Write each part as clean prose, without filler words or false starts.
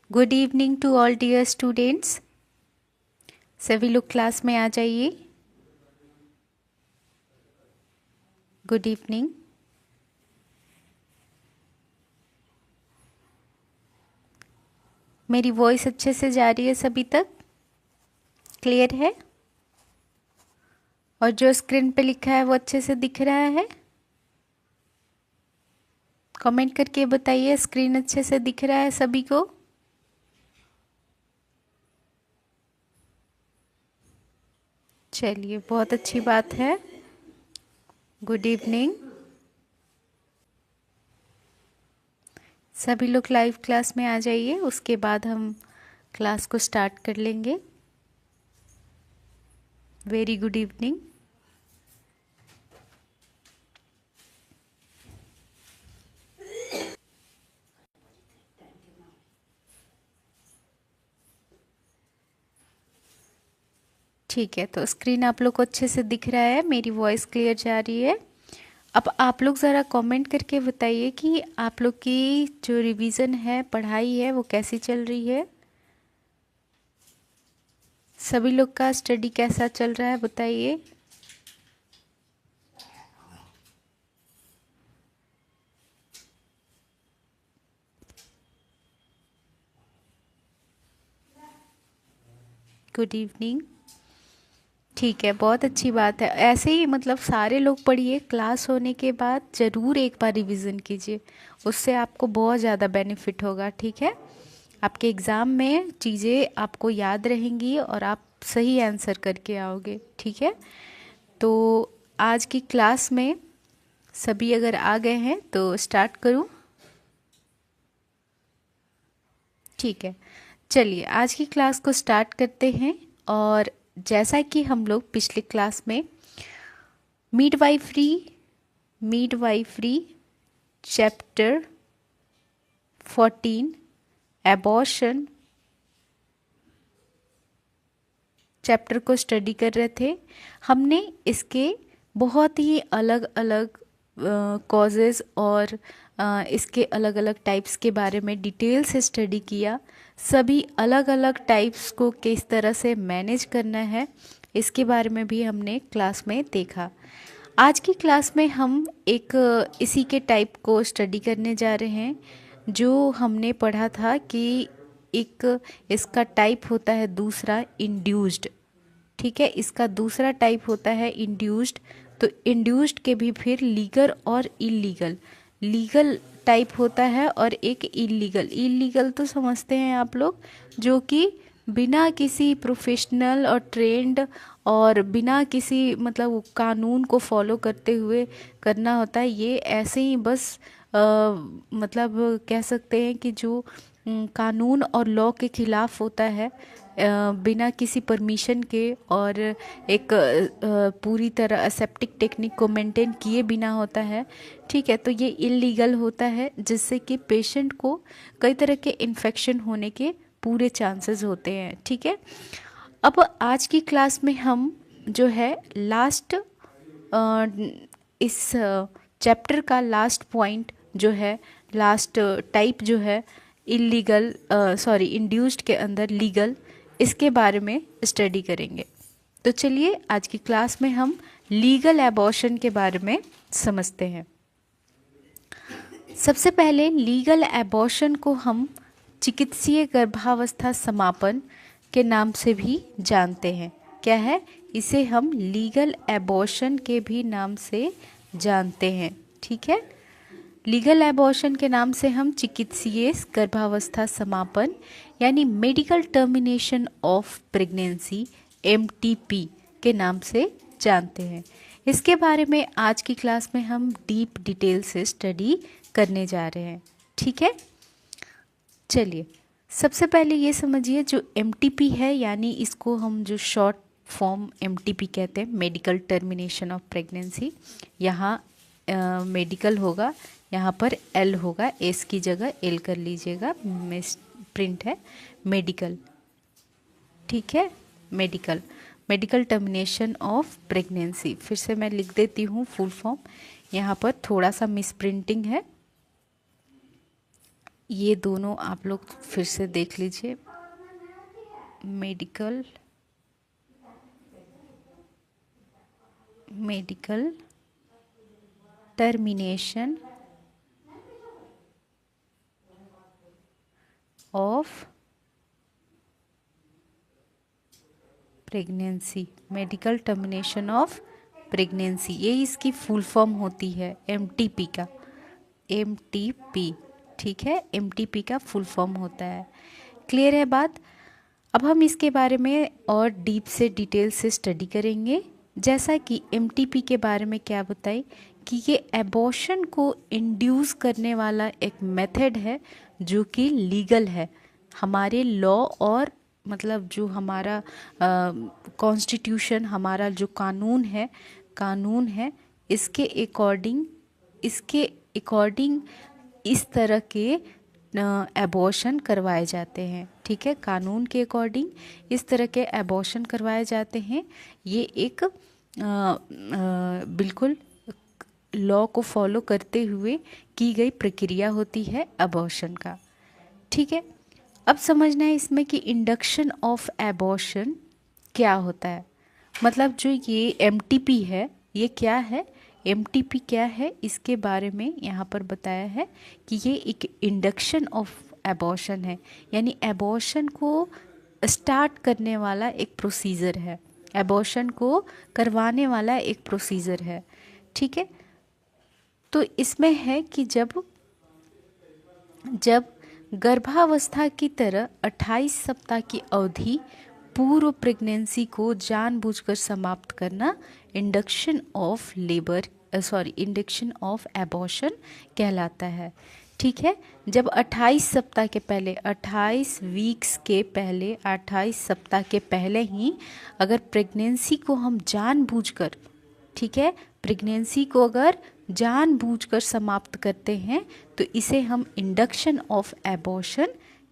Good evening to all dear students. सभी लोग class में आ जाइए। Good evening. मेरी वॉइस अच्छे से जा रही है सभी तक? क्लियर है? और जो स्क्रीन पे लिखा है वो अच्छे से दिख रहा है? कमेंट करके बताइए, स्क्रीन अच्छे से दिख रहा है सभी को? चलिए, बहुत अच्छी बात है। Good evening. सभी लोग लाइव क्लास में आ जाइए, उसके बाद हम क्लास को स्टार्ट कर लेंगे। Very good evening. ठीक है, तो स्क्रीन आप लोग को अच्छे से दिख रहा है, मेरी वॉइस क्लियर जा रही है। अब आप लोग ज़रा कमेंट करके बताइए कि आप लोग की जो रिवीजन है, पढ़ाई है, वो कैसी चल रही है। सभी लोग का स्टडी कैसा चल रहा है बताइए। Good evening. ठीक है, बहुत अच्छी बात है। ऐसे ही मतलब सारे लोग पढ़िए, क्लास होने के बाद ज़रूर एक बार रिवीजन कीजिए, उससे आपको बहुत ज़्यादा बेनिफिट होगा। ठीक है, आपके एग्ज़ाम में चीज़ें आपको याद रहेंगी और आप सही आंसर करके आओगे। ठीक है, तो आज की क्लास में सभी अगर आ गए हैं तो स्टार्ट करूं? ठीक है, चलिए आज की क्लास को स्टार्ट करते हैं। और जैसा कि हम लोग पिछले क्लास में midwifery midwifery chapter 14 abortion chapter को स्टडी कर रहे थे, हमने इसके बहुत ही अलग अलग कॉजेज़ और इसके अलग अलग टाइप्स के बारे में डिटेल से स्टडी किया। सभी अलग अलग टाइप्स को किस तरह से मैनेज करना है, इसके बारे में भी हमने क्लास में देखा। आज की क्लास में हम एक इसी के टाइप को स्टडी करने जा रहे हैं, जो हमने पढ़ा था कि एक इसका टाइप होता है दूसरा इंड्यूस्ड। ठीक है, इसका दूसरा टाइप होता है इंड्यूस्ड। तो इंड्यूस्ड के भी फिर लीगल और इलीगल, लीगल टाइप होता है और एक इलीगल। इलीगल तो समझते हैं आप लोग, जो कि बिना किसी प्रोफेशनल और ट्रेंड और बिना किसी मतलब कानून को फॉलो करते हुए करना होता है। ये ऐसे ही बस मतलब कह सकते हैं कि जो कानून और लॉ के खिलाफ होता है, बिना किसी परमिशन के और एक पूरी तरह असेप्टिक टेक्निक को मेंटेन किए बिना होता है। ठीक है, तो ये इलीगल होता है, जिससे कि पेशेंट को कई तरह के इन्फेक्शन होने के पूरे चांसेस होते हैं। ठीक है, अब आज की क्लास में हम जो है लास्ट इस चैप्टर का लास्ट पॉइंट जो है, लास्ट टाइप जो है इलीगल इंड्यूस्ड के अंदर लीगल, इसके बारे में स्टडी करेंगे। तो चलिए आज की क्लास में हम लीगल एबॉर्शन के बारे में समझते हैं। सबसे पहले लीगल एबॉर्शन को हम चिकित्सीय गर्भावस्था समापन के नाम से भी जानते हैं। क्या है? इसे हम लीगल एबॉर्शन के भी नाम से जानते हैं। ठीक है, लीगल एबॉर्शन के नाम से हम चिकित्सीय गर्भावस्था समापन यानी medical termination of pregnancy MTP के नाम से जानते हैं। इसके बारे में आज की क्लास में हम डीप डिटेल से स्टडी करने जा रहे हैं। ठीक है, चलिए सबसे पहले ये समझिए, जो MTP है यानी इसको हम जो शॉर्ट फॉर्म MTP कहते हैं, मेडिकल टर्मिनेशन ऑफ प्रेगनेंसी। यहाँ मेडिकल होगा, यहाँ पर L होगा, S की जगह L कर लीजिएगा, मिस प्रिंट है मेडिकल। ठीक है, medical, medical termination of pregnancy. फिर से मैं लिख देती हूँ फुल फॉर्म, यहाँ पर थोड़ा सा मिस प्रिंटिंग है। ये दोनों आप लोग फिर से देख लीजिए, medical termination of pregnancy, medical termination of pregnancy, ये इसकी फुल फॉर्म होती है एमटीपी का, एमटीपी, ठीक है, एमटीपी का फुल फॉर्म होता है। क्लियर है बात? अब हम इसके बारे में और डीप से डिटेल से स्टडी करेंगे। जैसा कि एमटीपी के बारे में क्या बताई कि ये एबॉर्शन को इंड्यूस करने वाला एक मेथड है जो कि लीगल है हमारे लॉ, और मतलब जो हमारा कॉन्स्टिट्यूशन, हमारा जो कानून है इसके अकॉर्डिंग इस तरह के एबॉर्शन करवाए जाते हैं, ठीक है, कानून के अकॉर्डिंग इस तरह के एबॉर्शन करवाए जाते हैं। ये एक बिल्कुल लॉ को फॉलो करते हुए की गई प्रक्रिया होती है एबॉर्शन का, ठीक है। अब समझना है इसमें कि इंडक्शन ऑफ एबॉर्शन क्या होता है। मतलब जो ये एमटीपी है, ये क्या है, एमटीपी क्या है, इसके बारे में यहाँ पर बताया है कि ये एक इंडक्शन ऑफ एबॉर्शन है, यानी एबॉर्शन को स्टार्ट करने वाला एक प्रोसीजर है, एबॉर्शन को करवाने वाला एक प्रोसीजर है, ठीक है। तो इसमें है कि जब गर्भावस्था की तरह 28 सप्ताह की अवधि पूर्व प्रेगनेंसी को जानबूझकर समाप्त करना इंडक्शन ऑफ एबॉर्शन कहलाता है, ठीक है। जब 28 सप्ताह के पहले, 28 वीक्स के पहले, 28 सप्ताह के पहले ही अगर प्रेगनेंसी को हम जानबूझकर, ठीक है, प्रेगनेंसी को अगर जानबूझकर समाप्त करते हैं तो इसे हम इंडक्शन ऑफ एबॉर्शन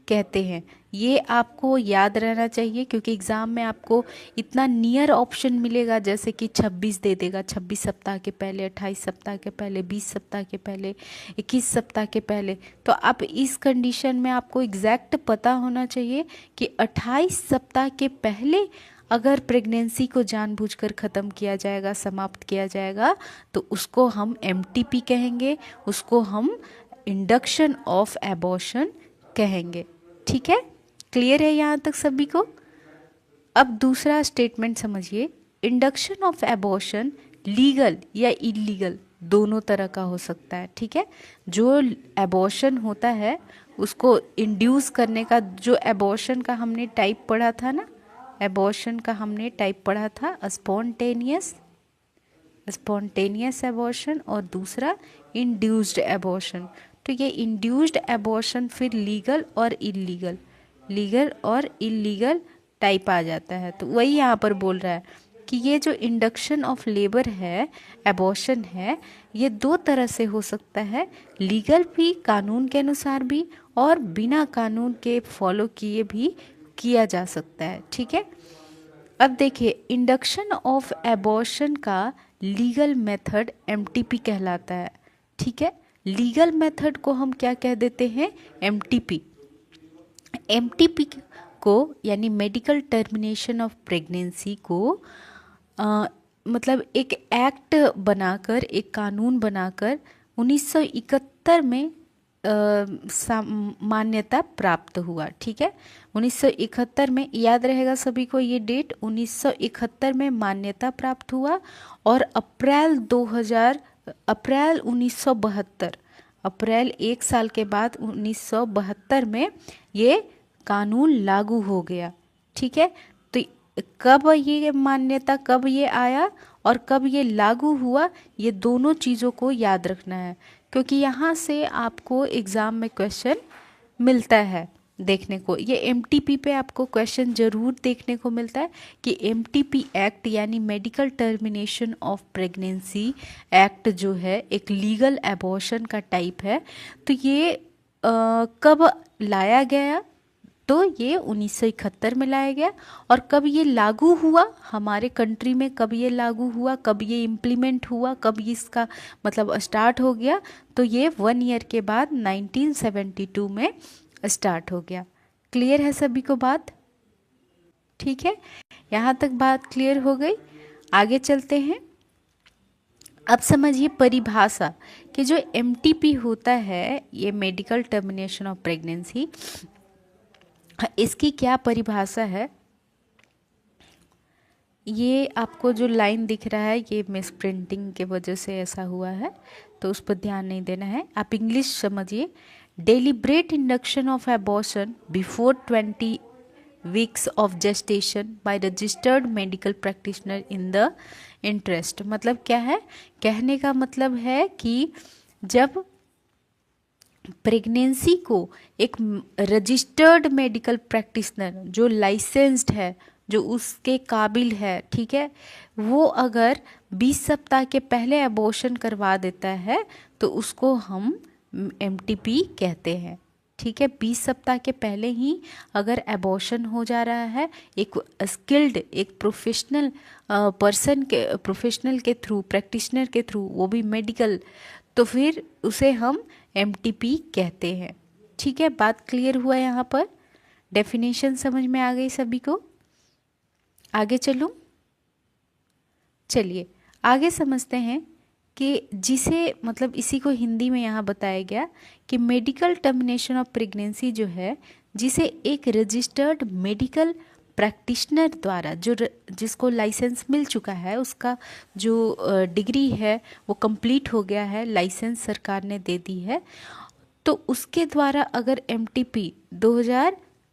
कहते हैं। ये आपको याद रहना चाहिए क्योंकि एग्ज़ाम में आपको इतना नियर ऑप्शन मिलेगा, जैसे कि 26 दे देगा, 26 सप्ताह के पहले, 28 सप्ताह के पहले, 20 सप्ताह के पहले, 21 सप्ताह के पहले। तो आप इस कंडीशन में आपको एग्जैक्ट पता होना चाहिए कि 28 सप्ताह के पहले अगर प्रेगनेंसी को जानबूझकर ख़त्म किया जाएगा, समाप्त किया जाएगा, तो उसको हम एमटीपी कहेंगे, उसको हम इंडक्शन ऑफ एबॉर्शन कहेंगे, ठीक है। क्लियर है यहाँ तक सभी को? अब दूसरा स्टेटमेंट समझिए, इंडक्शन ऑफ एबॉर्शन लीगल या इलीगल दोनों तरह का हो सकता है, ठीक है। जो एबॉर्शन होता है उसको इंड्यूस करने का, जो एबॉर्शन का हमने टाइप पढ़ा था ना, एबॉर्शन का हमने टाइप पढ़ा था स्पॉन्टेनियस एबॉर्शन और दूसरा इंड्यूस्ड एबॉर्शन। तो ये इंड्यूस्ड एबॉर्शन फिर लीगल और इलीगल टाइप आ जाता है। तो वही यहाँ पर बोल रहा है कि ये जो इंडक्शन ऑफ लेबर है, एबॉर्शन है, ये दो तरह से हो सकता है, लीगल भी, कानून के अनुसार भी, और बिना कानून के फॉलो किए भी किया जा सकता है, ठीक है। अब देखिए, इंडक्शन ऑफ एबॉर्शन का लीगल मेथड एमटीपी कहलाता है, ठीक है। लीगल मेथड को हम क्या कह देते हैं, एमटीपी। एमटीपी को यानी मेडिकल टर्मिनेशन ऑफ प्रेगनेंसी को मतलब एक एक्ट बनाकर, एक कानून बनाकर 1971 में मान्यता प्राप्त हुआ, ठीक है। 1971 में, याद रहेगा सभी को ये डेट, 1971 में मान्यता प्राप्त हुआ, और अप्रैल 1972, अप्रैल 1 साल के बाद 1972 में ये कानून लागू हो गया, ठीक है। तो कब ये मान्यता, कब ये आया और कब ये लागू हुआ, ये दोनों चीज़ों को याद रखना है, क्योंकि यहाँ से आपको एग्ज़ाम में क्वेश्चन मिलता है देखने को। ये एमटीपी पे आपको क्वेश्चन ज़रूर देखने को मिलता है कि एमटीपी एक्ट यानी medical termination of pregnancy act जो है एक लीगल एबॉर्शन का टाइप है। तो ये कब लाया गया, तो ये 1971 में लाया गया। और कब ये लागू हुआ हमारे कंट्री में, कब ये लागू हुआ, कब ये इम्प्लीमेंट हुआ, कब इसका मतलब स्टार्ट हो गया, तो ये 1 ईयर के बाद 1972 में स्टार्ट हो गया। क्लियर है सभी को बात? ठीक है, यहाँ तक बात क्लियर हो गई। आगे चलते हैं। अब समझिए परिभाषा कि जो एमटीपी होता है, ये मेडिकल टर्मिनेशन ऑफ प्रेगनेंसी, इसकी क्या परिभाषा है। ये आपको जो लाइन दिख रहा है ये मिस प्रिंटिंग के वजह से ऐसा हुआ है, तो उस पर ध्यान नहीं देना है। आप इंग्लिश समझिए। Deliberate induction of abortion before 20 weeks of gestation by registered medical practitioner in the interest. मतलब क्या है, कहने का मतलब है कि जब प्रेगनेंसी को एक रजिस्टर्ड मेडिकल प्रैक्टिशनर जो लाइसेंस्ड है, जो उसके काबिल है, ठीक है, वो अगर 20 सप्ताह के पहले अबॉर्शन करवा देता है तो उसको हम एमटीपी कहते हैं। ठीक है, 20 सप्ताह के पहले ही अगर अबॉर्शन हो जा रहा है एक स्किल्ड, एक प्रोफेशनल पर्सन के, प्रोफेशनल के थ्रू, प्रैक्टिशनर के थ्रू, वो भी मेडिकल, तो फिर उसे हम एमटीपी कहते हैं। ठीक है, बात क्लियर हुआ यहाँ पर? डेफिनेशन समझ में आ गई सभी को? आगे चलूं? चलिए आगे समझते हैं कि जिसे मतलब इसी को हिंदी में यहाँ बताया गया कि मेडिकल टर्मिनेशन ऑफ प्रेगनेंसी जो है, जिसे एक रजिस्टर्ड मेडिकल प्रैक्टिशनर द्वारा, जो जिसको लाइसेंस मिल चुका है, उसका जो डिग्री है वो कंप्लीट हो गया है, लाइसेंस सरकार ने दे दी है, तो उसके द्वारा अगर एमटीपी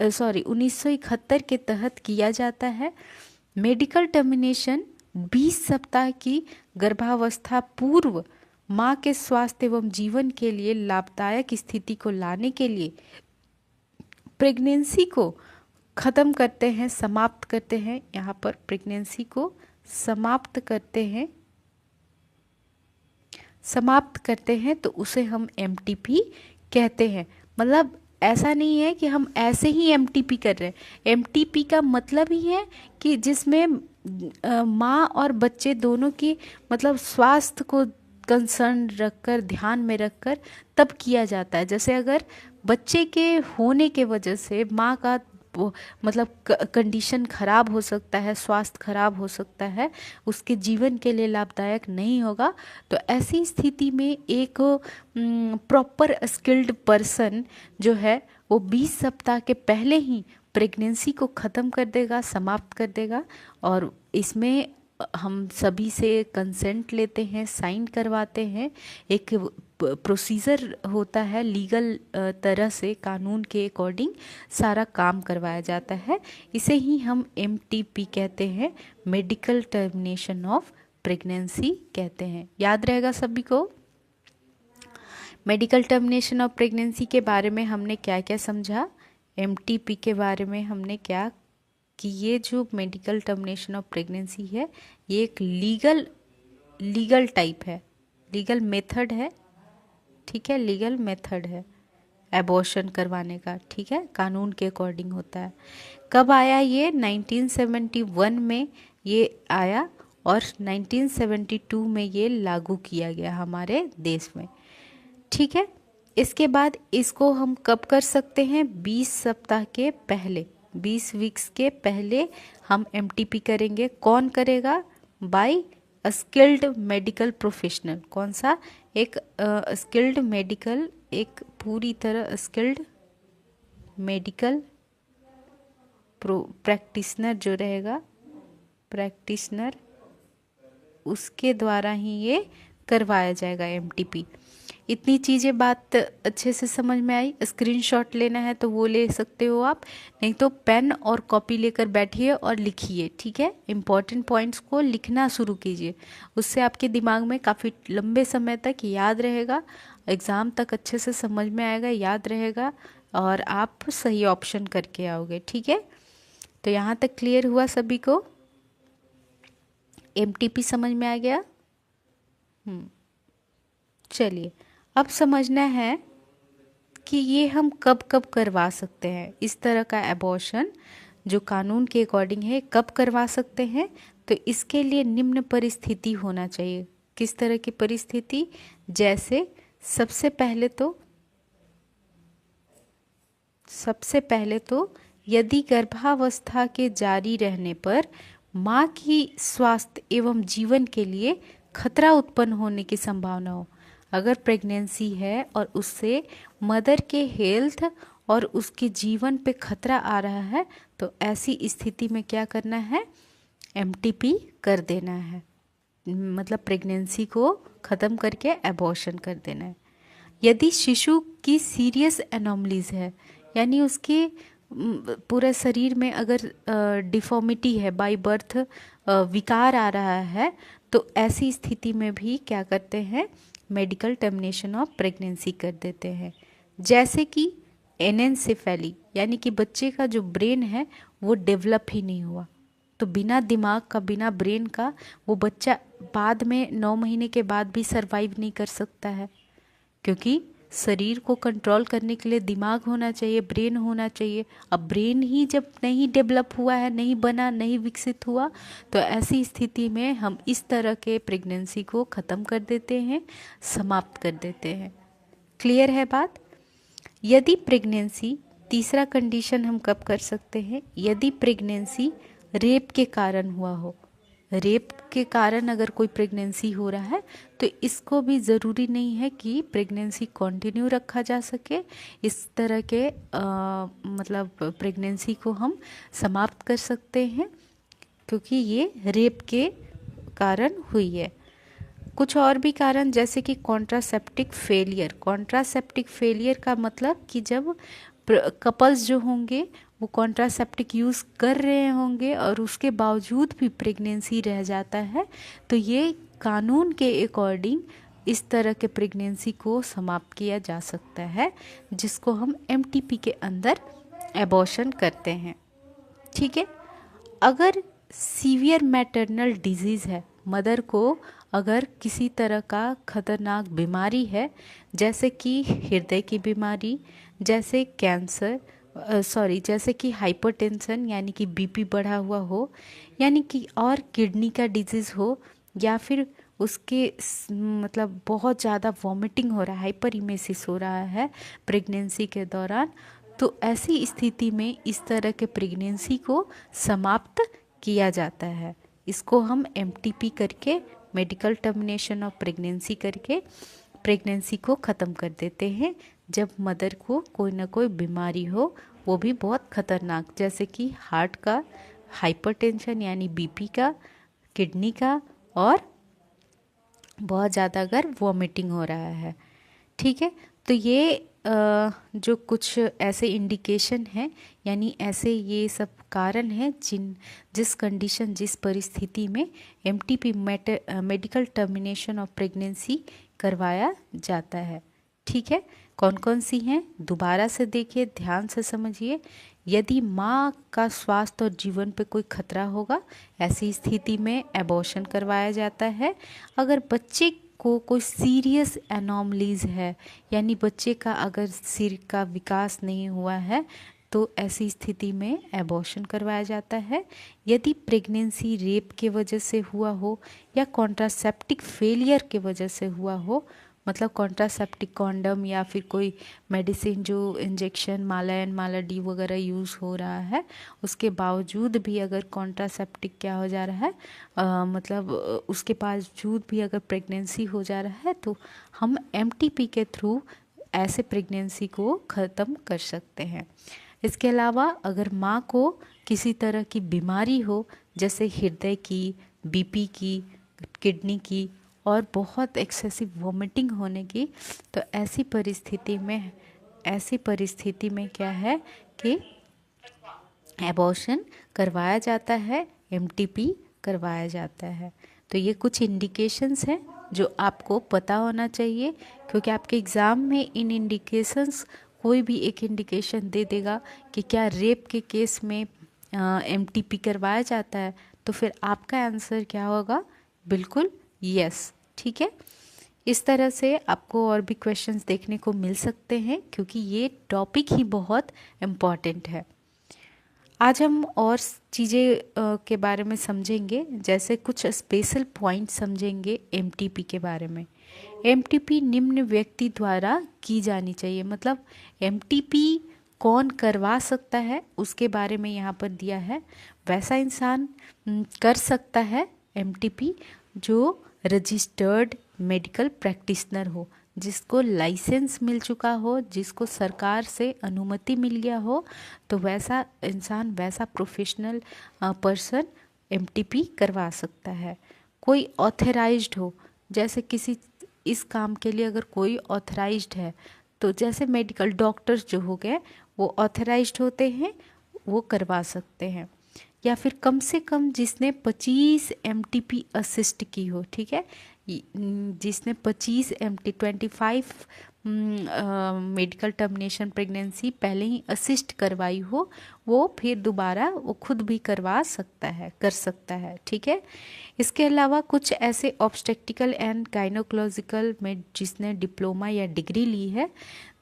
1971 के तहत किया जाता है, मेडिकल टर्मिनेशन 20 सप्ताह की गर्भावस्था पूर्व माँ के स्वास्थ्य एवं जीवन के लिए लाभदायक स्थिति को लाने के लिए प्रेगनेंसी को खत्म करते हैं, समाप्त करते हैं। यहाँ पर प्रेगनेंसी को समाप्त करते हैं तो उसे हम एमटीपी कहते हैं। मतलब ऐसा नहीं है कि हम ऐसे ही एमटीपी कर रहे हैं। एमटीपी का मतलब ही है कि जिसमें माँ और बच्चे दोनों की मतलब स्वास्थ्य को कंसर्न रखकर, ध्यान में रखकर तब किया जाता है। जैसे अगर बच्चे के होने के वजह से माँ का मतलब कंडीशन खराब हो सकता है, स्वास्थ्य खराब हो सकता है, उसके जीवन के लिए लाभदायक नहीं होगा, तो ऐसी स्थिति में एक प्रॉपर स्किल्ड पर्सन जो है वो 20 सप्ताह के पहले ही प्रेगनेंसी को ख़त्म कर देगा, समाप्त कर देगा। और इसमें हम सभी से कंसेंट लेते हैं, साइन करवाते हैं, एक प्रोसीजर होता है, लीगल तरह से कानून के अकॉर्डिंग सारा काम करवाया जाता है। इसे ही हम एमटीपी कहते हैं, मेडिकल टर्मिनेशन ऑफ प्रेगनेंसी कहते हैं। याद रहेगा सभी को? मेडिकल टर्मिनेशन ऑफ प्रेगनेंसी के बारे में हमने क्या क्या समझा, एमटीपी के बारे में हमने क्या कि ये जो मेडिकल टर्मिनेशन ऑफ प्रेगनेंसी है ये एक लीगल टाइप है, लीगल मेथड है। ठीक है, लीगल मेथड है एबॉर्शन करवाने का। ठीक है, कानून के अकॉर्डिंग होता है। कब आया ये? 1971 में ये आया और 1972 में ये लागू किया गया हमारे देश में। ठीक है, इसके बाद इसको हम कब कर सकते हैं? 20 सप्ताह के पहले, 20 वीक्स के पहले हम एमटीपी करेंगे। कौन करेगा? By skilled medical professional. कौन सा? एक स्किल्ड मेडिकल, एक पूरी तरह स्किल्ड मेडिकल प्रैक्टिशनर जो रहेगा, प्रैक्टिशनर, उसके द्वारा ही ये करवाया जाएगा एमटीपी। इतनी चीज़ें बात अच्छे से समझ में आई? स्क्रीनशॉट लेना है तो वो ले सकते हो आप, नहीं तो पेन और कॉपी लेकर बैठिए और लिखिए। ठीक है, इम्पॉर्टेंट पॉइंट्स को लिखना शुरू कीजिए, उससे आपके दिमाग में काफ़ी लंबे समय तक याद रहेगा, एग्ज़ाम तक अच्छे से समझ में आएगा, याद रहेगा और आप सही ऑप्शन करके आओगे। ठीक है, तो यहाँ तक क्लियर हुआ सभी को? एमटीपी समझ में आ गया? चलिए अब समझना है कि ये हम कब कब करवा सकते हैं। इस तरह का एबॉर्शन जो कानून के अकॉर्डिंग है कब करवा सकते हैं, तो इसके लिए निम्न परिस्थिति होना चाहिए। किस तरह की परिस्थिति? जैसे सबसे पहले तो यदि गर्भावस्था के जारी रहने पर माँ की स्वास्थ्य एवं जीवन के लिए खतरा उत्पन्न होने की संभावना हो। अगर प्रेगनेंसी है और उससे मदर के हेल्थ और उसके जीवन पे खतरा आ रहा है, तो ऐसी स्थिति में क्या करना है? एमटीपी कर देना है, मतलब प्रेगनेंसी को ख़त्म करके एबॉर्शन कर देना है। यदि शिशु की सीरियस एनोमलीज है, यानी उसके पूरे शरीर में अगर डिफॉर्मिटी है, बाय बर्थ विकार आ रहा है, तो ऐसी स्थिति में भी क्या करते हैं? मेडिकल टर्मिनेशन ऑफ प्रेगनेंसी कर देते हैं। जैसे कि एनेन्सेफेली, यानी कि बच्चे का जो ब्रेन है वो डेवलप ही नहीं हुआ, तो बिना दिमाग का, बिना ब्रेन का वो बच्चा बाद में 9 महीने के बाद भी सरवाइव नहीं कर सकता है, क्योंकि शरीर को कंट्रोल करने के लिए दिमाग होना चाहिए, ब्रेन होना चाहिए। अब ब्रेन ही जब नहीं डेवलप हुआ है, नहीं बना, नहीं विकसित हुआ, तो ऐसी स्थिति में हम इस तरह के प्रेगनेंसी को ख़त्म कर देते हैं, समाप्त कर देते हैं। क्लियर है बात? यदि प्रेगनेंसी, तीसरा कंडीशन हम कब कर सकते हैं? यदि प्रेगनेंसी रेप के कारण हुआ हो। रेप के कारण अगर कोई प्रेगनेंसी हो रहा है, तो इसको भी ज़रूरी नहीं है कि प्रेगनेंसी कंटिन्यू रखा जा सके। इस तरह के मतलब प्रेगनेंसी को हम समाप्त कर सकते हैं, क्योंकि ये रेप के कारण हुई है। कुछ और भी कारण, जैसे कि कॉन्ट्रासेप्टिक फेलियर। कॉन्ट्रासेप्टिक फेलियर का मतलब कि जब कपल्स जो होंगे वो कॉन्ट्रासेप्टिक यूज़ कर रहे होंगे और उसके बावजूद भी प्रेगनेंसी रह जाता है, तो ये कानून के अकॉर्डिंग इस तरह के प्रेगनेंसी को समाप्त किया जा सकता है, जिसको हम एमटीपी के अंदर एबॉर्शन करते हैं। ठीक है। अगर सीवियर मैटरनल डिजीज़ है, मदर को अगर किसी तरह का खतरनाक बीमारी है, जैसे कि हृदय की बीमारी, जैसे कैंसर, जैसे कि हाइपरटेंशन यानी कि बीपी बढ़ा हुआ हो, यानी कि और किडनी का डिजीज़ हो, या फिर उसके मतलब बहुत ज़्यादा वॉमिटिंग हो रहा है, हाइपरइमेसिस हो रहा है प्रेगनेंसी के दौरान, तो ऐसी स्थिति में इस तरह के प्रेगनेंसी को समाप्त किया जाता है। इसको हम एमटीपी करके, मेडिकल टर्मिनेशन ऑफ प्रेगनेंसी करके प्रेगनेंसी को ख़त्म कर देते हैं, जब मदर को कोई ना कोई बीमारी हो, वो भी बहुत ख़तरनाक, जैसे कि हार्ट का, हाइपरटेंशन यानी बीपी का, किडनी का, और बहुत ज़्यादा अगर वॉमिटिंग हो रहा है। ठीक है। तो ये जो कुछ ऐसे इंडिकेशन हैं, यानी ऐसे ये सब कारण हैं जिस कंडीशन, जिस परिस्थिति में MTP medical termination of pregnancy करवाया जाता है। ठीक है। कौन कौन सी हैं? दोबारा से देखिए, ध्यान से समझिए। यदि माँ का स्वास्थ्य और जीवन पे कोई खतरा होगा, ऐसी स्थिति में एबॉर्शन करवाया जाता है। अगर बच्चे को कोई सीरियस एनोमलीज है, यानी बच्चे का अगर सिर का विकास नहीं हुआ है, तो ऐसी स्थिति में एबॉर्शन करवाया जाता है। यदि प्रेगनेंसी रेप के वजह से हुआ हो या कॉन्ट्रासेप्टिक फेलियर के वजह से हुआ हो, मतलब कॉन्ट्रासेप्टिक कॉन्डम या फिर कोई मेडिसिन जो इंजेक्शन मालायन माला-डी वगैरह यूज़ हो रहा है, उसके बावजूद भी अगर कॉन्ट्रासेप्टिक क्या हो जा रहा है, मतलब उसके बावजूद भी अगर प्रेगनेंसी हो जा रहा है, तो हम एमटीपी के थ्रू ऐसे प्रेगनेंसी को ख़त्म कर सकते हैं। इसके अलावा अगर माँ को किसी तरह की बीमारी हो, जैसे हृदय की, बीपी की, किडनी की, और बहुत एक्सेसिव वॉमिटिंग होने की, तो ऐसी परिस्थिति में क्या है कि एबॉर्शन करवाया जाता है, एमटीपी करवाया जाता है। तो ये कुछ इंडिकेशंस हैं जो आपको पता होना चाहिए, क्योंकि आपके एग्ज़ाम में इन इंडिकेशंस कोई भी एक इंडिकेशन दे देगा कि क्या रेप के केस में एमटीपी करवाया जाता है, तो फिर आपका आंसर क्या होगा? बिल्कुल यस। ठीक है। इस तरह से आपको और भी क्वेश्चंस देखने को मिल सकते हैं, क्योंकि ये टॉपिक ही बहुत इम्पॉर्टेंट है। आज हम और चीज़ें के बारे में समझेंगे, जैसे कुछ स्पेशल पॉइंट समझेंगे एमटीपी के बारे में। एमटीपी निम्न व्यक्ति द्वारा की जानी चाहिए, मतलब एमटीपी कौन करवा सकता है उसके बारे में यहाँ पर दिया है। वैसा इंसान कर सकता है एमटीपी जो रजिस्टर्ड मेडिकल प्रैक्टिशनर हो, जिसको लाइसेंस मिल चुका हो, जिसको सरकार से अनुमति मिल गया हो, तो वैसा इंसान, वैसा प्रोफेशनल पर्सन एमटीपी करवा सकता है। कोई ऑथराइज्ड हो, जैसे किसी इस काम के लिए अगर कोई ऑथराइज्ड है, तो जैसे मेडिकल डॉक्टर्स जो हो गए वो ऑथराइज्ड होते हैं, वो करवा सकते हैं। या फिर कम से कम जिसने 25 एमटीपी असिस्ट की हो, ठीक है, जिसने 25 एमटी 25 मेडिकल टर्मिनेशन प्रेगनेंसी पहले ही असिस्ट करवाई हो, वो फिर दोबारा वो खुद भी करवा सकता है, कर सकता है, ठीक है। इसके अलावा कुछ ऐसे ऑब्स्टेट्रिकल एंड गायनोकोलॉजिकल में जिसने डिप्लोमा या डिग्री ली है,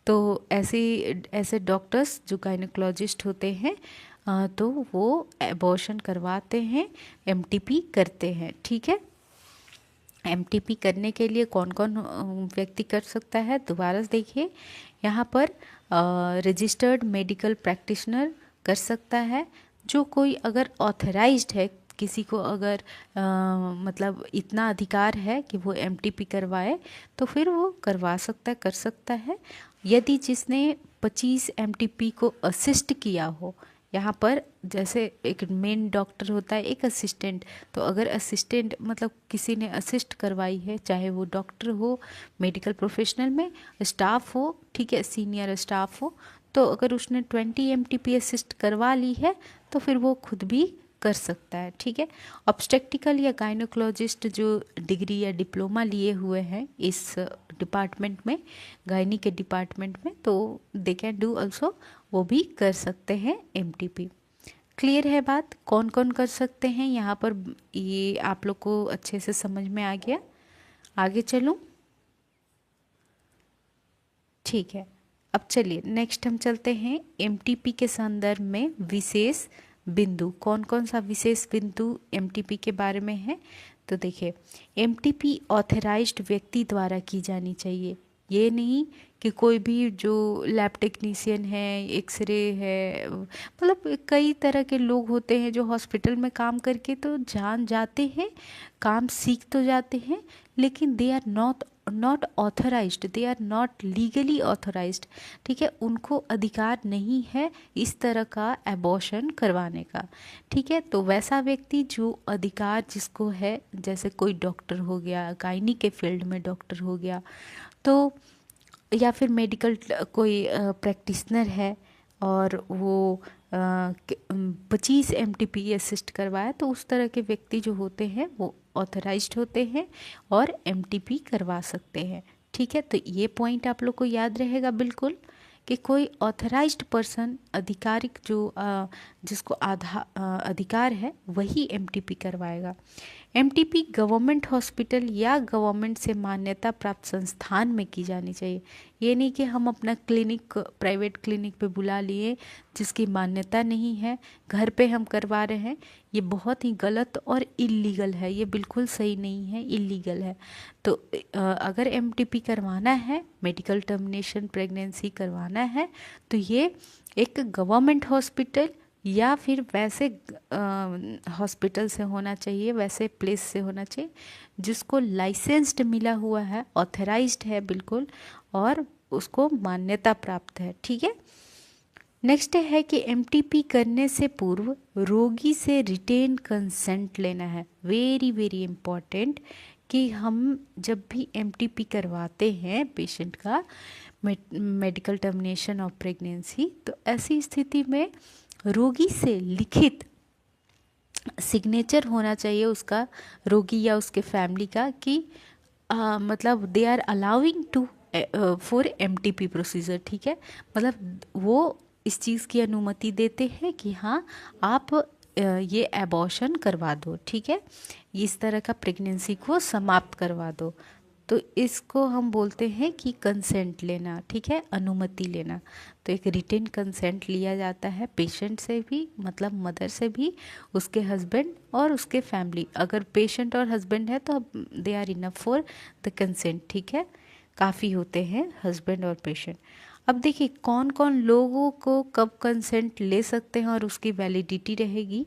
तो ऐसे डॉक्टर्स जो गायनोकोलॉजिस्ट होते हैं, तो वो एबॉर्शन करवाते हैं, एमटीपी करते हैं, ठीक है। एमटीपी करने के लिए कौन कौन व्यक्ति कर सकता है, दोबारा से देखिए यहाँ पर रजिस्टर्ड मेडिकल प्रैक्टिशनर कर सकता है। जो कोई अगर ऑथराइज्ड है, किसी को अगर मतलब इतना अधिकार है कि वो एमटीपी करवाए, तो फिर वो करवा सकता है, कर सकता है। यदि जिसने 25 एमटीपी को असिस्ट किया हो, यहाँ पर जैसे एक मेन डॉक्टर होता है, एक असिस्टेंट, तो अगर असिस्टेंट मतलब किसी ने असिस्ट करवाई है, चाहे वो डॉक्टर हो, मेडिकल प्रोफेशनल में स्टाफ हो, ठीक है, सीनियर स्टाफ हो, तो अगर उसने 20 एमटीपी असिस्ट करवा ली है, तो फिर वो खुद भी कर सकता है, ठीक है। ऑब्स्टेट्रिकल या गायनोकोलॉजिस्ट जो डिग्री या डिप्लोमा लिए हुए हैं इस डिपार्टमेंट में, गायनी के डिपार्टमेंट में, तो दे कैन डू ऑल्सो, वो भी कर सकते हैं एमटीपी। क्लियर है बात, कौन कौन कर सकते हैं यहाँ पर, ये आप लोग को अच्छे से समझ में आ गया। आगे चलूँ, ठीक है। अब चलिए नेक्स्ट हम चलते हैं एमटीपी के संदर्भ में विशेष बिंदु। कौन कौन सा विशेष बिंदु एमटीपी के बारे में है, तो देखिए एमटीपी ऑथराइज्ड व्यक्ति द्वारा की जानी चाहिए। ये नहीं कि कोई भी जो लैब टेक्नीशियन है, एक्सरे है, मतलब कई तरह के लोग होते हैं जो हॉस्पिटल में काम करके तो जान जाते हैं, काम सीख तो जाते हैं, लेकिन they are not authorised, they are not legally authorised, ठीक है। उनको अधिकार नहीं है इस तरह का एबॉर्शन करवाने का, ठीक है। तो वैसा व्यक्ति जो अधिकार जिसको है, जैसे कोई डॉक्टर हो गया, गायनी के फील्ड में डॉक्टर हो गया, तो या फिर मेडिकल कोई प्रैक्टिशनर है और वो 25 एमटीपी असिस्ट करवाया, तो उस तरह के व्यक्ति जो होते हैं वो ऑथराइज्ड होते हैं और एमटीपी करवा सकते हैं, ठीक है। तो ये पॉइंट आप लोग को याद रहेगा बिल्कुल, कि कोई ऑथराइज्ड पर्सन, आधिकारिक जो जिसको अधिकार है, वही एमटीपी करवाएगा। एमटीपी गवर्नमेंट हॉस्पिटल या गवर्नमेंट से मान्यता प्राप्त संस्थान में की जानी चाहिए। ये नहीं कि हम अपना क्लिनिक, प्राइवेट क्लिनिक पे बुला लिए जिसकी मान्यता नहीं है, घर पे हम करवा रहे हैं, ये बहुत ही गलत और इल्लीगल है, ये बिल्कुल सही नहीं है, इल्लीगल है। तो अगर एमटीपी करवाना है, मेडिकल टर्मिनेशन प्रेगनेंसी करवाना है, तो ये एक गवर्नमेंट हॉस्पिटल या फिर वैसे हॉस्पिटल से होना चाहिए, वैसे प्लेस से होना चाहिए जिसको लाइसेंस्ड मिला हुआ है, ऑथराइज्ड है बिल्कुल, और उसको मान्यता प्राप्त है, ठीक है। नेक्स्ट है कि एमटीपी करने से पूर्व रोगी से रिटेन कंसेंट लेना है। वेरी वेरी इम्पॉर्टेंट, कि हम जब भी एमटीपी करवाते हैं पेशेंट का, मेडिकल टर्मिनेशन ऑफ प्रेगनेंसी, तो ऐसी स्थिति में रोगी से लिखित सिग्नेचर होना चाहिए उसका, रोगी या उसके फैमिली का, कि मतलब they are allowing to for MTP procedure, ठीक है। मतलब वो इस चीज़ की अनुमति देते हैं कि हाँ आप ये एबॉर्शन करवा दो, ठीक है, इस तरह का प्रेगनेंसी को समाप्त करवा दो। तो इसको हम बोलते हैं कि कंसेंट लेना, ठीक है, अनुमति लेना। तो एक रिटेन कंसेंट लिया जाता है पेशेंट से भी, मतलब मदर से भी, उसके हस्बैंड और उसके फैमिली। अगर पेशेंट और हस्बैंड है तो they are enough for the consent, ठीक है, काफ़ी होते हैं हस्बैंड और पेशेंट। अब देखिए कौन कौन लोगों को कब कंसेंट ले सकते हैं और उसकी वैलिडिटी रहेगी,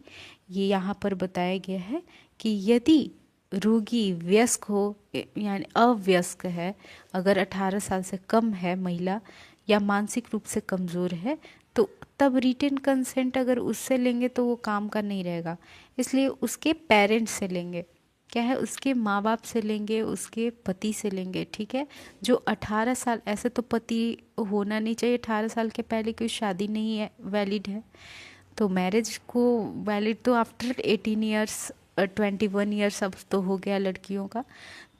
ये यहाँ पर बताया गया है कि यदि रोगी वयस्क हो यानी अवयस्क है, अगर 18 साल से कम है महिला, या मानसिक रूप से कमज़ोर है, तो तब रिटेन कंसेंट अगर उससे लेंगे तो वो काम का नहीं रहेगा, इसलिए उसके पेरेंट्स से लेंगे, क्या है, उसके माँ बाप से लेंगे, उसके पति से लेंगे, ठीक है, जो 18 साल, ऐसे तो पति होना नहीं चाहिए 18 साल के पहले, कोई शादी नहीं है वैलिड है, तो मैरिज को वैलिड तो आफ्टर 18 ईयर्स, 21 ईयर्स अब तो हो गया लड़कियों का।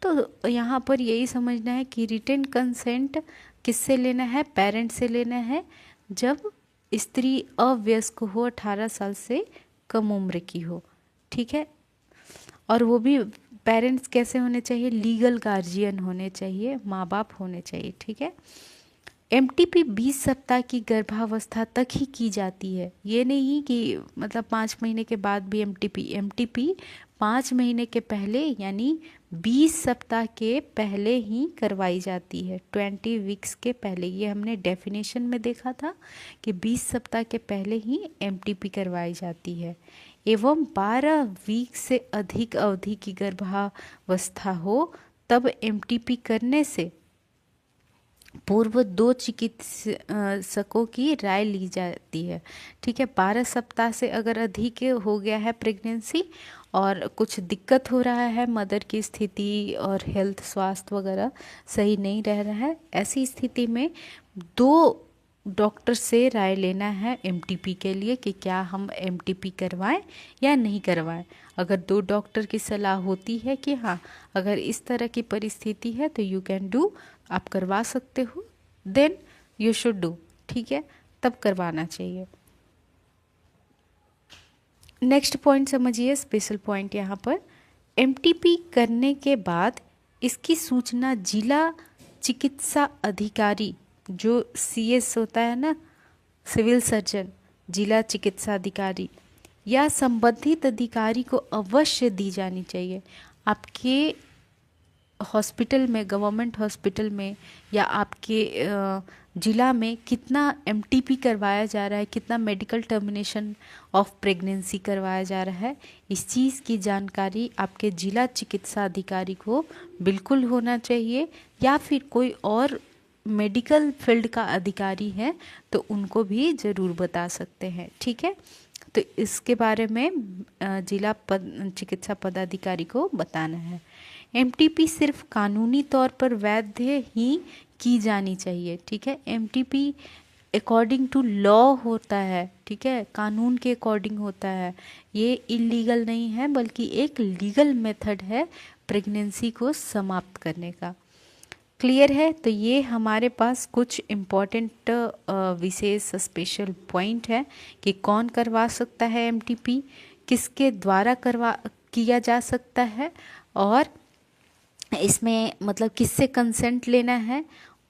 तो यहाँ पर यही समझना है कि रिटेन कंसेंट किससे लेना है, पेरेंट्स से लेना है, जब स्त्री अवयस्क हो, 18 साल से कम उम्र की हो, ठीक है, और वो भी पेरेंट्स कैसे होने चाहिए, लीगल गार्जियन होने चाहिए, माँ बाप होने चाहिए, ठीक है। एमटीपी 20 सप्ताह की गर्भावस्था तक ही की जाती है, ये नहीं कि मतलब 5 महीने के बाद भी एमटीपी 5 महीने के पहले यानी 20 सप्ताह के पहले ही करवाई जाती है, 20 वीक्स के पहले। ये हमने डेफिनेशन में देखा था कि 20 सप्ताह के पहले ही एमटीपी करवाई जाती है, एवं 12 वीक से अधिक अवधि की गर्भावस्था हो तब एमटीपी करने से पूर्व 2 चिकित्सकों की राय ली जाती है, ठीक है। 12 सप्ताह से अगर अधिक हो गया है प्रेगनेंसी और कुछ दिक्कत हो रहा है, मदर की स्थिति और हेल्थ स्वास्थ्य वगैरह सही नहीं रह रहा है, ऐसी स्थिति में 2 डॉक्टर से राय लेना है एमटीपी के लिए कि क्या हम एमटीपी करवाएं या नहीं करवाएं। अगर 2 डॉक्टर की सलाह होती है कि हाँ अगर इस तरह की परिस्थिति है तो यू कैन डू, आप करवा सकते हो, देन यू शुड डू, ठीक है, तब करवाना चाहिए। नेक्स्ट पॉइंट समझिए, स्पेशल पॉइंट यहाँ पर, एमटीपी करने के बाद इसकी सूचना जिला चिकित्सा अधिकारी, जो सीएस होता है ना, सिविल सर्जन, जिला चिकित्सा अधिकारी या संबंधित अधिकारी को अवश्य दी जानी चाहिए। आपके हॉस्पिटल में, गवर्नमेंट हॉस्पिटल में या आपके ज़िला में कितना एमटीपी करवाया जा रहा है, कितना मेडिकल टर्मिनेशन ऑफ प्रेगनेंसी करवाया जा रहा है, इस चीज़ की जानकारी आपके जिला चिकित्सा अधिकारी को बिल्कुल होना चाहिए, या फिर कोई और मेडिकल फील्ड का अधिकारी है तो उनको भी ज़रूर बता सकते हैं, ठीक है। तो इसके बारे में जिला चिकित्सा पदाधिकारी को बताना है। एमटीपी सिर्फ कानूनी तौर पर वैध ही की जानी चाहिए, ठीक है। एमटीपी अकॉर्डिंग टू लॉ होता है, ठीक है, कानून के अकॉर्डिंग होता है, ये इलीगल नहीं है बल्कि एक लीगल मेथड है प्रेगनेंसी को समाप्त करने का। क्लियर है। तो ये हमारे पास कुछ इम्पॉर्टेंट विशेष स्पेशल पॉइंट है कि कौन करवा सकता है एमटीपी, किसके द्वारा किया जा सकता है, और इसमें मतलब किससे कंसेंट लेना है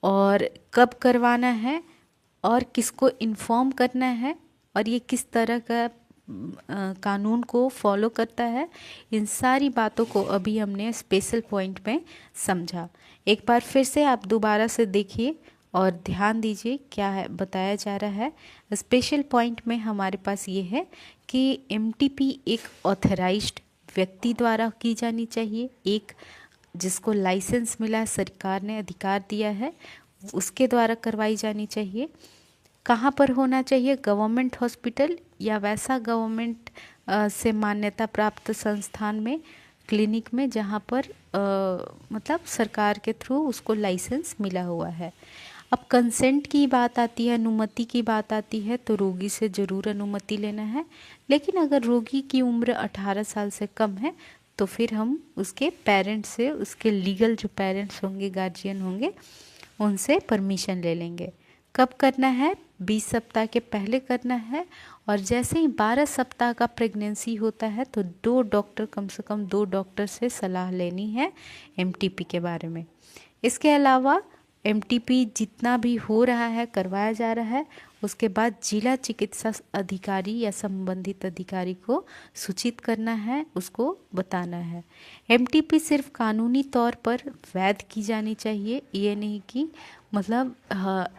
और कब करवाना है और किसको इन्फॉर्म करना है और ये किस तरह का कानून को फॉलो करता है। इन सारी बातों को अभी हमने स्पेशल पॉइंट में समझा। एक बार फिर से आप दोबारा से देखिए और ध्यान दीजिए क्या है बताया जा रहा है। स्पेशल पॉइंट में हमारे पास ये है कि एमटीपी एक ऑथराइज्ड व्यक्ति द्वारा की जानी चाहिए, एक जिसको लाइसेंस मिला है, सरकार ने अधिकार दिया है, उसके द्वारा करवाई जानी चाहिए। कहाँ पर होना चाहिए? गवर्नमेंट हॉस्पिटल या वैसा गवर्नमेंट से मान्यता प्राप्त संस्थान में, क्लिनिक में, जहाँ पर मतलब सरकार के थ्रू उसको लाइसेंस मिला हुआ है। अब कंसेंट की बात आती है, अनुमति की बात आती है, तो रोगी से ज़रूर अनुमति लेना है। लेकिन अगर रोगी की उम्र 18 साल से कम है तो फिर हम उसके पेरेंट्स से, उसके लीगल जो पेरेंट्स होंगे, गार्जियन होंगे, उनसे परमिशन ले लेंगे। कब करना है? 20 सप्ताह के पहले करना है। और जैसे ही 12 सप्ताह का प्रेगनेंसी होता है तो कम से कम 2 डॉक्टर से सलाह लेनी है एमटीपी के बारे में। इसके अलावा एमटीपी जितना भी हो रहा है, करवाया जा रहा है, उसके बाद जिला चिकित्सा अधिकारी या संबंधित अधिकारी को सूचित करना है, उसको बताना है। एमटीपी सिर्फ कानूनी तौर पर वैध की जानी चाहिए, ये नहीं कि मतलब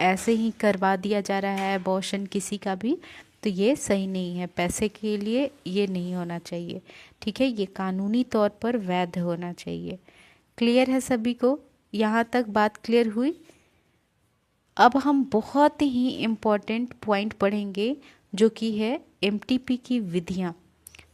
ऐसे ही करवा दिया जा रहा है अबॉर्शन किसी का भी, तो ये सही नहीं है। पैसे के लिए ये नहीं होना चाहिए, ठीक है। ये कानूनी तौर पर वैध होना चाहिए। क्लियर है सभी को? यहाँ तक बात क्लियर हुई? अब हम बहुत ही इम्पॉर्टेंट पॉइंट पढ़ेंगे जो कि है एमटीपी की विधियाँ,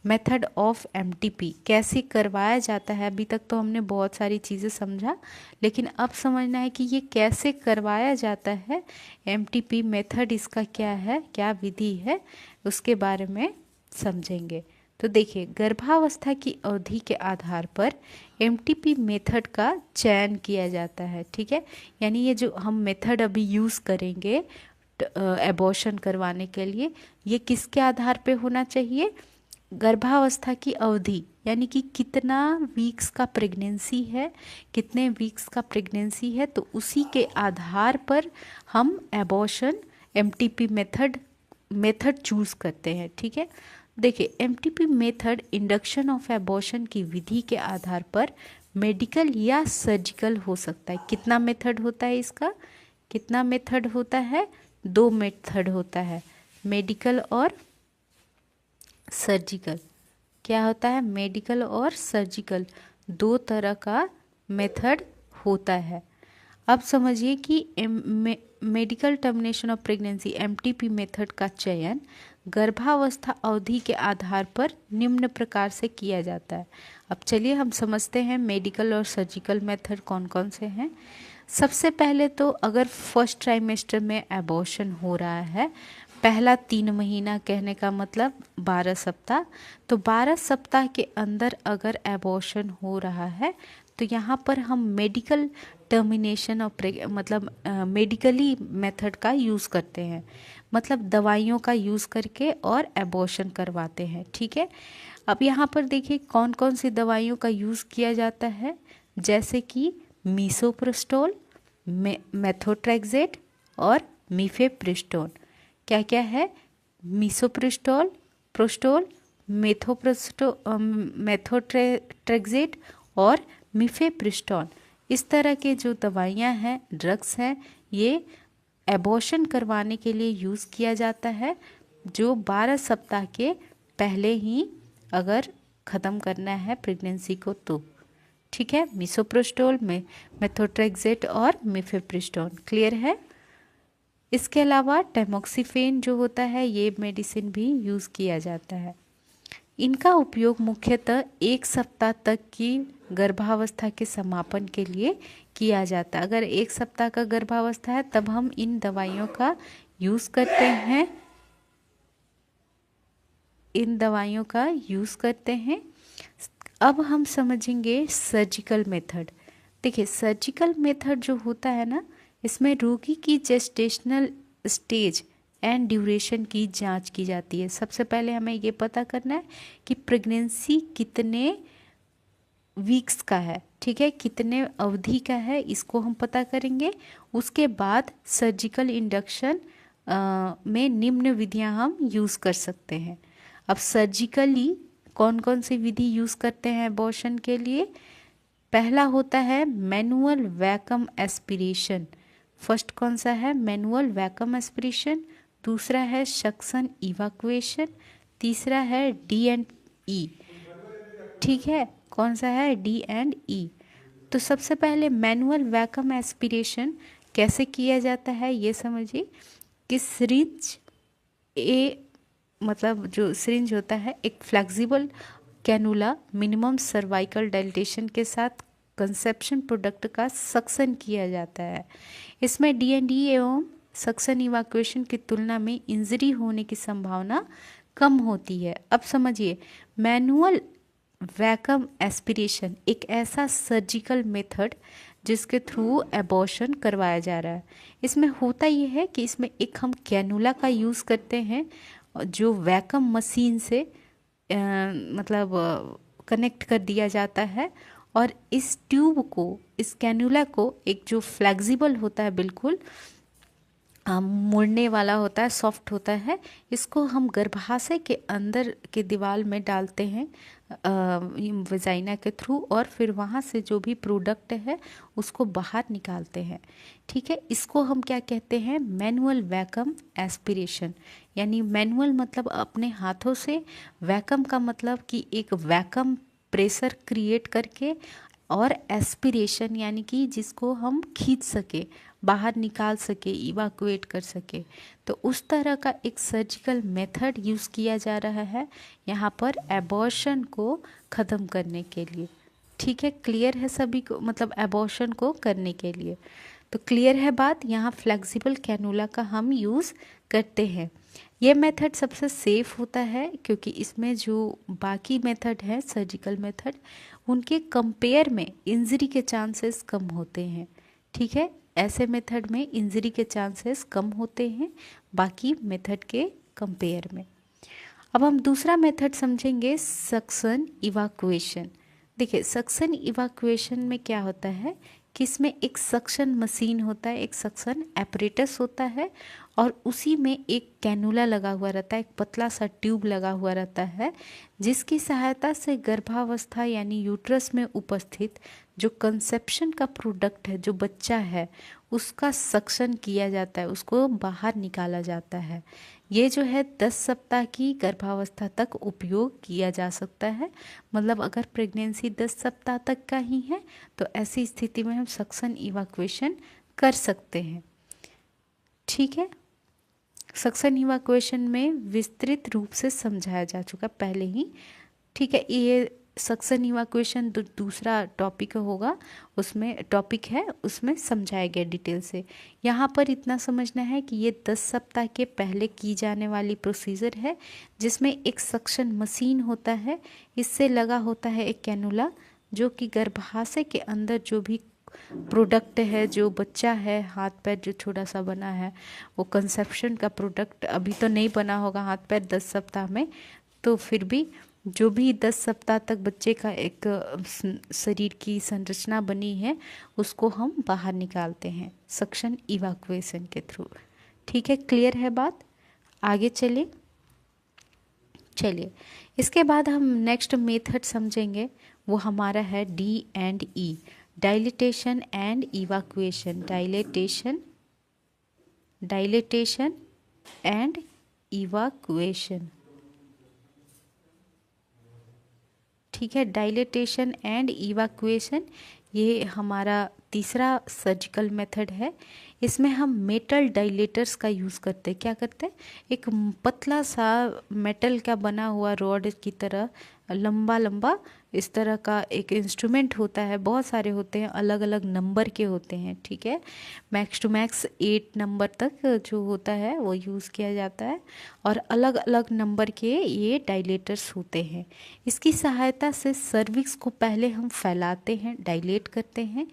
मेथड ऑफ एमटीपी, कैसे करवाया जाता है। अभी तक तो हमने बहुत सारी चीज़ें समझा, लेकिन अब समझना है कि ये कैसे करवाया जाता है। एमटीपी मेथड इसका क्या है, क्या विधि है, उसके बारे में समझेंगे। तो देखिए, गर्भावस्था की अवधि के आधार पर एमटीपी मेथड का चयन किया जाता है, ठीक है। यानी ये जो हम मेथड अभी यूज़ करेंगे एबॉर्शन करवाने के लिए, ये किसके आधार पे होना चाहिए? गर्भावस्था की अवधि, यानी कि कितना वीक्स का प्रेगनेंसी है, कितने वीक्स का प्रेगनेंसी है, तो उसी के आधार पर हम एबॉर्शन एमटीपी मेथड चूज़ करते हैं, ठीक है। देखिए, MTP method induction of abortion की विधि के आधार पर मेडिकल या सर्जिकल हो सकता है। कितना मेथड होता है इसका? कितना मेथड होता है? 2 मेथड होता है, मेडिकल और सर्जिकल। क्या होता है? मेडिकल और सर्जिकल, 2 तरह का मेथड होता है। अब समझिए कि medical termination of pregnancy MTP method का चयन गर्भावस्था अवधि के आधार पर निम्न प्रकार से किया जाता है। अब चलिए हम समझते हैं मेडिकल और सर्जिकल मेथड कौन कौन से हैं। सबसे पहले तो अगर फर्स्ट ट्राइमेस्टर में एबॉर्शन हो रहा है, पहला 3 महीना, कहने का मतलब 12 सप्ताह, तो 12 सप्ताह के अंदर अगर एबॉर्शन हो रहा है तो यहाँ पर हम मेडिकल टर्मिनेशन ऑफ मतलब मेडिकली मेथड का यूज़ करते हैं, मतलब दवाइयों का यूज़ करके और एबॉर्शन करवाते हैं, ठीक है। अब यहाँ पर देखिए कौन कौन सी दवाइयों का यूज़ किया जाता है, जैसे कि मीसोप्रोस्टोल, मेथोट्रेक्सेट और मीफेप्रिस्टोन। क्या क्या है? मीसोप्रोस्टोल, मेथोट्रेक्सेट और मीफेप्रिस्टोन। इस तरह के जो दवाइयाँ हैं, ड्रग्स हैं, ये एबॉर्शन करवाने के लिए यूज़ किया जाता है, जो 12 सप्ताह के पहले ही अगर ख़त्म करना है प्रेगनेंसी को तो, ठीक है। मीसोप्रोस्टोल में मेथोट्रेक्सेट और मीफेप्रिस्टोन, क्लियर है। इसके अलावा टैमोक्सिफेन जो होता है, ये मेडिसिन भी यूज़ किया जाता है। इनका उपयोग मुख्यतः 1 सप्ताह तक की गर्भावस्था के समापन के लिए किया जाता है। अगर 1 सप्ताह का गर्भावस्था है तब हम इन दवाइयों का यूज़ करते हैं, अब हम समझेंगे सर्जिकल मेथड। देखिए, सर्जिकल मेथड जो होता है ना, इसमें रोगी की जेस्टेशनल स्टेज एंड ड्यूरेशन की जांच की जाती है। सबसे पहले हमें ये पता करना है कि प्रेगनेंसी कितने वीक्स का है, ठीक है, कितने अवधि का है, इसको हम पता करेंगे। उसके बाद सर्जिकल इंडक्शन में निम्न विधियां हम यूज़ कर सकते हैं। अब सर्जिकली कौन कौन सी विधि यूज़ करते हैं एबॉर्शन के लिए? पहला होता है मैनुअल वैक्यूम एस्पिरेशन। फर्स्ट कौन सा है? Manual vacuum aspiration. दूसरा है सक्शन इवैक्यूएशन। तीसरा है D&E, ठीक है। कौन सा है? D&E। तो सबसे पहले मैनुअल वैक्यूम एस्पिरेशन कैसे किया जाता है ये समझिए कि सिरिंज मतलब जो सिरिंज होता है, एक flexible cannula minimum cervical dilation के साथ कंसेप्शन प्रोडक्ट का सक्शन किया जाता है। इसमें D&E एवं सक्शन इवैक्यूएशन की तुलना में इंजरी होने की संभावना कम होती है। अब समझिए, मैनुअल वैकम एस्पिरेशन एक ऐसा सर्जिकल मेथड जिसके थ्रू एबॉर्शन करवाया जा रहा है। इसमें होता ये है कि इसमें एक हम कैनुला का यूज़ करते हैं जो वैकम मशीन से मतलब कनेक्ट कर दिया जाता है, और इस ट्यूब को, इस कैनुला को, एक जो फ्लेक्सिबल होता है, बिल्कुल मुड़ने वाला होता है, सॉफ्ट होता है, इसको हम गर्भाशय के अंदर के दीवार में डालते हैं वजाइना के थ्रू, और फिर वहाँ से जो भी प्रोडक्ट है उसको बाहर निकालते हैं। ठीक है, इसको हम क्या कहते हैं, मैनुअल वैकम एस्पिरेशन। यानी मैनुअल मतलब अपने हाथों से, वैकम का मतलब कि एक वैकम प्रेशर क्रिएट करके, और एस्पिरेशन यानी कि जिसको हम खींच सके, बाहर निकाल सके, इवाकुएट कर सके। तो उस तरह का एक सर्जिकल मेथड यूज़ किया जा रहा है यहाँ पर एबॉर्शन को ख़त्म करने के लिए। ठीक है, क्लियर है सभी को, मतलब एबॉर्शन को करने के लिए। तो क्लियर है बात। यहाँ फ्लेक्सिबल कैनुला का हम यूज़ करते हैं। ये मेथड सबसे सेफ़ होता है क्योंकि इसमें जो बाकी मेथड है सर्जिकल मेथड, उनके कंपेयर में इंजरी के चांसेस कम होते हैं। ठीक है, ऐसे मेथड में इंजरी के चांसेस कम होते हैं बाकी मेथड के कंपेयर में। अब हम दूसरा मेथड समझेंगे, सक्शन इवाकुएशन। देखिए, सक्शन इवाकुएशन में क्या होता है कि इसमें एक सक्शन मशीन होता है, एक सक्शन एपरेटस होता है, और उसी में एक कैनुला लगा हुआ रहता है, एक पतला सा ट्यूब लगा हुआ रहता है, जिसकी सहायता से गर्भावस्था यानी यूट्रस में उपस्थित जो कंसेप्शन का प्रोडक्ट है, जो बच्चा है, उसका सक्शन किया जाता है, उसको बाहर निकाला जाता है। ये जो है 10 सप्ताह की गर्भावस्था तक उपयोग किया जा सकता है। मतलब अगर प्रेगनेंसी 10 सप्ताह तक का ही है तो ऐसी स्थिति में हम सक्शन इवाकुएशन कर सकते हैं। ठीक है, सक्शन इवाकुएशन में विस्तृत रूप से समझाया जा चुका पहले ही। ठीक है, ये सक्शन इवाकुएशन दूसरा टॉपिक होगा, उसमें टॉपिक है, उसमें समझाया गया डिटेल से। यहाँ पर इतना समझना है कि ये 10 सप्ताह के पहले की जाने वाली प्रोसीजर है, जिसमें एक सक्शन मशीन होता है, इससे लगा होता है एक कैनुला, जो कि गर्भाशय के अंदर जो भी प्रोडक्ट है, जो बच्चा है, हाथ पैर जो छोटा सा बना है, वो कंसेप्शन का प्रोडक्ट अभी तो नहीं बना होगा हाथ पैर 10 सप्ताह में, तो फिर भी जो भी 10 सप्ताह तक बच्चे का एक शरीर की संरचना बनी है, उसको हम बाहर निकालते हैं सक्शन इवाकुएशन के थ्रू। ठीक है, क्लियर है बात। आगे चलिए। इसके बाद हम नेक्स्ट मेथड समझेंगे, वो हमारा है D&E, dilatation and evacuation. Dilatation and evacuation. ठीक है, डायलिटेशन एंड इवाकुएशन ये हमारा तीसरा सर्जिकल मेथड है। इसमें हम मेटल डायलेटर्स का यूज़ करते हैं। क्या करते हैं, एक पतला सा मेटल का बना हुआ रॉड की तरह लंबा लंबा इस तरह का एक इंस्ट्रूमेंट होता है, बहुत सारे होते हैं, अलग अलग नंबर के होते हैं। ठीक है, मैक्स टू मैक्स 8 नंबर तक जो होता है वो यूज़ किया जाता है, और अलग अलग नंबर के ये डायलेटर्स होते हैं। इसकी सहायता से सर्विक्स को पहले हम फैलाते हैं, डायलेट करते हैं,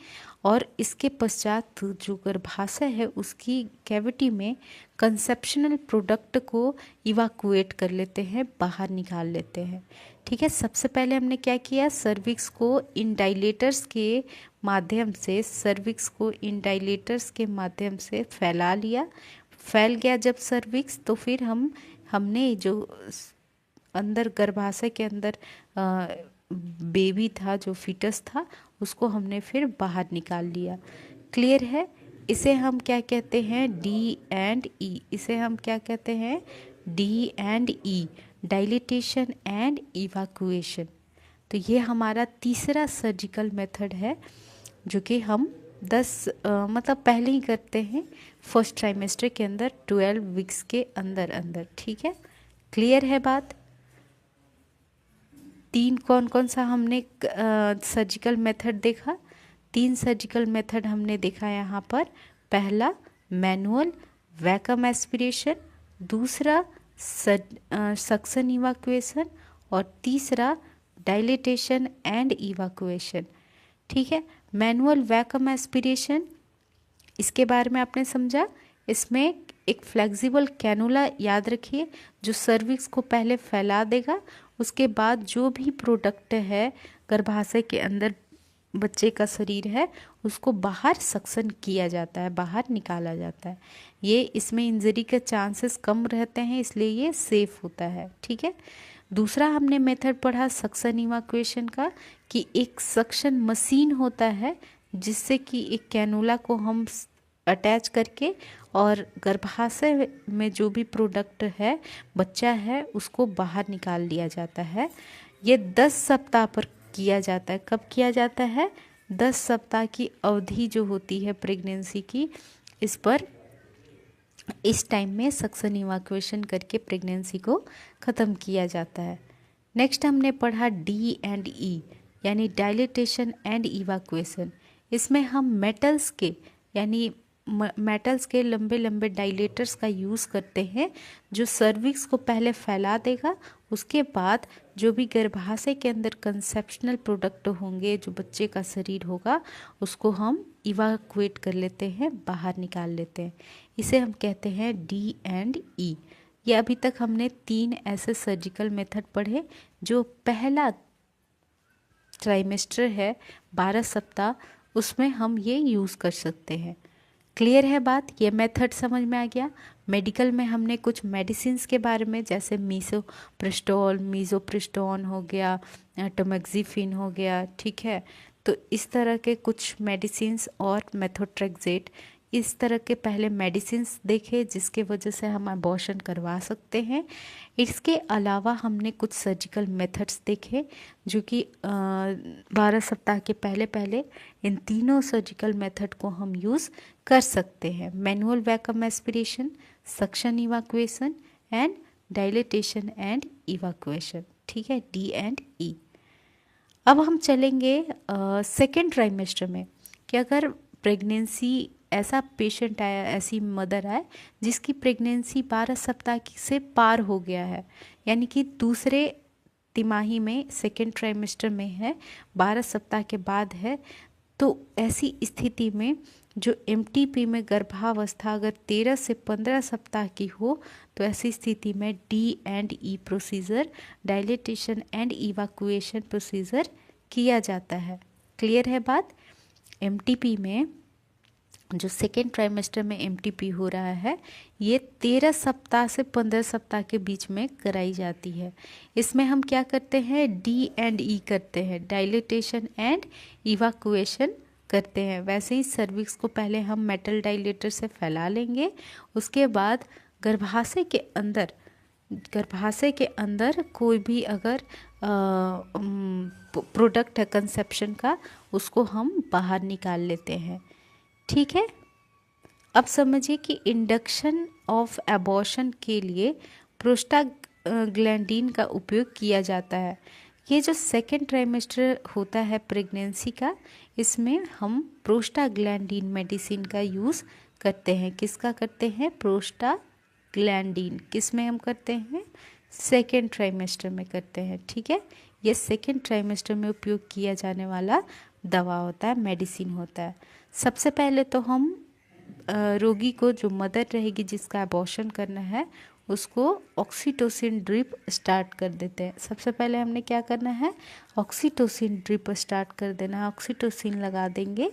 और इसके पश्चात जो गर्भाशय है उसकी कैविटी में कंसेप्शनल प्रोडक्ट को इवाकुएट कर लेते हैं, बाहर निकाल लेते हैं। ठीक है, सबसे पहले हमने क्या किया, सर्विक्स को इन डायलेटर्स के माध्यम से फैला लिया। फैल गया जब सर्विक्स, तो फिर हमने जो अंदर गर्भाशय के अंदर बेबी था, जो फीटस था, उसको हमने फिर बाहर निकाल लिया। क्लियर है। इसे हम क्या कहते हैं, D&E। इसे हम क्या कहते हैं, D&E, डायलिटेशन एंड इवाकुएशन। तो ये हमारा तीसरा सर्जिकल मेथड है, जो कि हम 10 मतलब पहले ही करते हैं फर्स्ट ट्राइमेस्टर के अंदर, 12 वीक्स के अंदर। ठीक है, क्लियर है बात। 3 कौन कौन सा हमने सर्जिकल मेथड देखा, 3 सर्जिकल मेथड हमने देखा यहाँ पर। पहला मैनुअल वैक्यूम एस्पिरेशन, दूसरा सक्शन इवाकुएशन, और तीसरा डायलिटेशन एंड इवाकुएशन। ठीक है, मैनुअल वैक्यूम एस्पिरेशन, इसके बारे में आपने समझा। इसमें एक फ्लेक्सिबल कैनुला याद रखिए जो सर्विक्स को पहले फैला देगा, उसके बाद जो भी प्रोडक्ट है गर्भाशय के अंदर बच्चे का शरीर है उसको बाहर सक्शन किया जाता है, बाहर निकाला जाता है। ये इसमें इंजरी के चांसेस कम रहते हैं, इसलिए ये सेफ होता है। ठीक है, दूसरा हमने मेथड पढ़ा सक्शन इवाक्यूएशन का, कि एक सक्शन मशीन होता है जिससे कि एक कैनुला को हम अटैच करके और गर्भाशय में जो भी प्रोडक्ट है बच्चा है उसको बाहर निकाल लिया जाता है। ये 10 सप्ताह पर किया जाता है। कब किया जाता है? 10 सप्ताह की अवधि जो होती है प्रेगनेंसी की, इस पर इस टाइम में सक्शन इवाक्यूएशन करके प्रेगनेंसी को ख़त्म किया जाता है। नेक्स्ट हमने पढ़ा डी एंड ई यानी डायलिटेशन एंड इवाक्यूएशन। इसमें हम मेटल्स के यानी मेटल्स के लंबे लंबे डायलेटर्स का यूज़ करते हैं जो सर्विक्स को पहले फैला देगा, उसके बाद जो भी गर्भाशय के अंदर कंसेप्शनल प्रोडक्ट होंगे, जो बच्चे का शरीर होगा, उसको हम इवाक्यूएट कर लेते हैं, बाहर निकाल लेते हैं। इसे हम कहते हैं डी एंड ई। ये अभी तक हमने 3 ऐसे सर्जिकल मेथड पढ़े जो पहला ट्राइमेस्टर है 12 सप्ताह, उसमें हम ये यूज़ कर सकते हैं। क्लियर है बात? ये मेथड समझ में आ गया। मेडिकल में हमने कुछ मेडिसिन्स के बारे में, जैसे मीसोप्रेस्टोल, मीज़ोप्रेस्टोन हो गया, टोमेक्सिफिन हो गया, ठीक है, तो इस तरह के कुछ मेडिसिन्स और मेथोट्रेक्सेट, इस तरह के पहले मेडिसिन्स देखे जिसके वजह से हम अबॉर्शन करवा सकते हैं। इसके अलावा हमने कुछ सर्जिकल मेथड्स देखे जो कि 12 सप्ताह के पहले पहले इन तीनों सर्जिकल मेथड को हम यूज़ कर सकते हैं। Manual vacuum aspiration, suction evacuation and dilatation and evacuation. ठीक है, डी एंड ई। अब हम चलेंगे सेकेंड ट्राइमेस्टर में कि अगर प्रेगनेंसी ऐसा पेशेंट आया, ऐसी मदर आए जिसकी प्रेगनेंसी 12 सप्ताह से पार हो गया है, यानी कि दूसरे तिमाही में सेकेंड ट्राइमेस्टर में है, 12 सप्ताह के बाद है, तो ऐसी स्थिति में जो एमटीपी में गर्भावस्था अगर 13 से 15 सप्ताह की हो तो ऐसी स्थिति में D and E procedure, dilatation and evacuation procedure किया जाता है। क्लियर है बात? एमटीपी में जो सेकेंड ट्राइमेस्टर में एमटीपी हो रहा है ये 13 सप्ताह से 15 सप्ताह के बीच में कराई जाती है। इसमें हम क्या करते हैं? डी एंड ई करते हैं, डायलिटेशन एंड इवाक्यूएशन करते हैं। वैसे ही सर्विक्स को पहले हम मेटल डायलेटर से फैला लेंगे, उसके बाद गर्भाशय के अंदर कोई भी अगर प्रोडक्ट है कंसेप्शन का, उसको हम बाहर निकाल लेते हैं। ठीक है, अब समझिए कि इंडक्शन ऑफ एबॉर्शन के लिए प्रोस्टाग्लैंडिन का उपयोग किया जाता है। ये जो सेकेंड ट्राइमेस्टर होता है प्रेगनेंसी का, इसमें हम प्रोस्टाग्लैंडिन मेडिसिन का यूज़ करते हैं। किसका करते हैं? प्रोस्टाग्लैंडिन। किस में हम करते हैं? सेकेंड ट्राइमेस्टर में करते हैं। ठीक है, ये सेकेंड ट्राइमेस्टर में उपयोग किया जाने वाला दवा होता है, मेडिसिन होता है। सबसे पहले तो हम रोगी को, जो मदर रहेगी जिसका अबॉर्शन करना है, उसको ऑक्सीटोसिन ड्रिप स्टार्ट कर देते हैं। सबसे पहले हमने क्या करना है? ऑक्सीटोसिन ड्रिप स्टार्ट कर देना है। ऑक्सीटोसिन लगा देंगे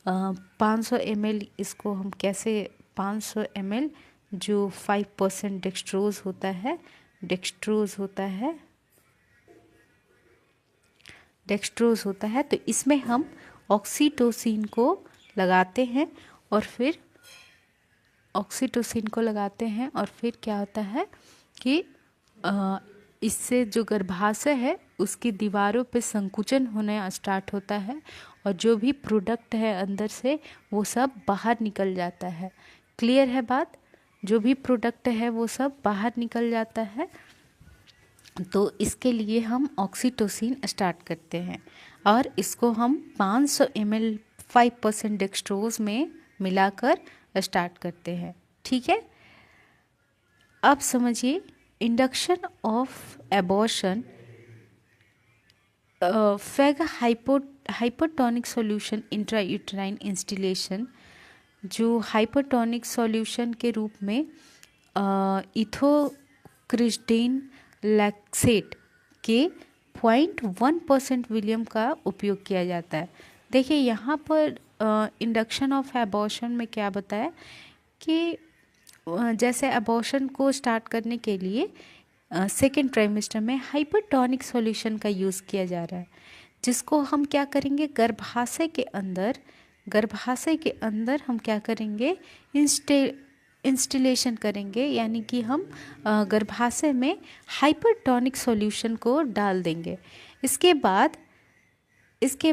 500 ml। इसको हम कैसे 500 ml जो 5% डेक्सट्रोज होता है, डेक्सट्रोज होता है, तो इसमें हम ऑक्सीटोसिन को लगाते हैं और फिर क्या होता है कि इससे जो गर्भाशय है उसकी दीवारों पे संकुचन होने स्टार्ट होता है और जो भी प्रोडक्ट है अंदर से वो सब बाहर निकल जाता है। क्लियर है बात? जो भी प्रोडक्ट है वो सब बाहर निकल जाता है, तो इसके लिए हम ऑक्सीटोसिन स्टार्ट करते हैं और इसको हम 500 ml 5% डेक्सट्रोज में मिलाकर स्टार्ट करते हैं। ठीक है, अब समझिए इंडक्शन ऑफ एबॉर्शन फेग हाइपरटोनिक सॉल्यूशन इंट्रायूटेराइन इंस्टिलेशन, जो हाइपरटोनिक सॉल्यूशन के रूप में इथोक्रिस्टीन लैक्सेट के 0.1% विलियम का उपयोग किया जाता है। देखिए यहाँ पर इंडक्शन ऑफ एबॉर्शन में क्या बताया कि जैसे एबॉर्शन को स्टार्ट करने के लिए सेकेंड ट्राइमेस्टर में हाइपरटोनिक सॉल्यूशन का यूज़ किया जा रहा है, जिसको हम क्या करेंगे, गर्भाशय के अंदर हम क्या करेंगे, इंस्टिलेशन करेंगे, यानी कि हम गर्भाशय में हाइपरटोनिक सॉल्यूशन को डाल देंगे। इसके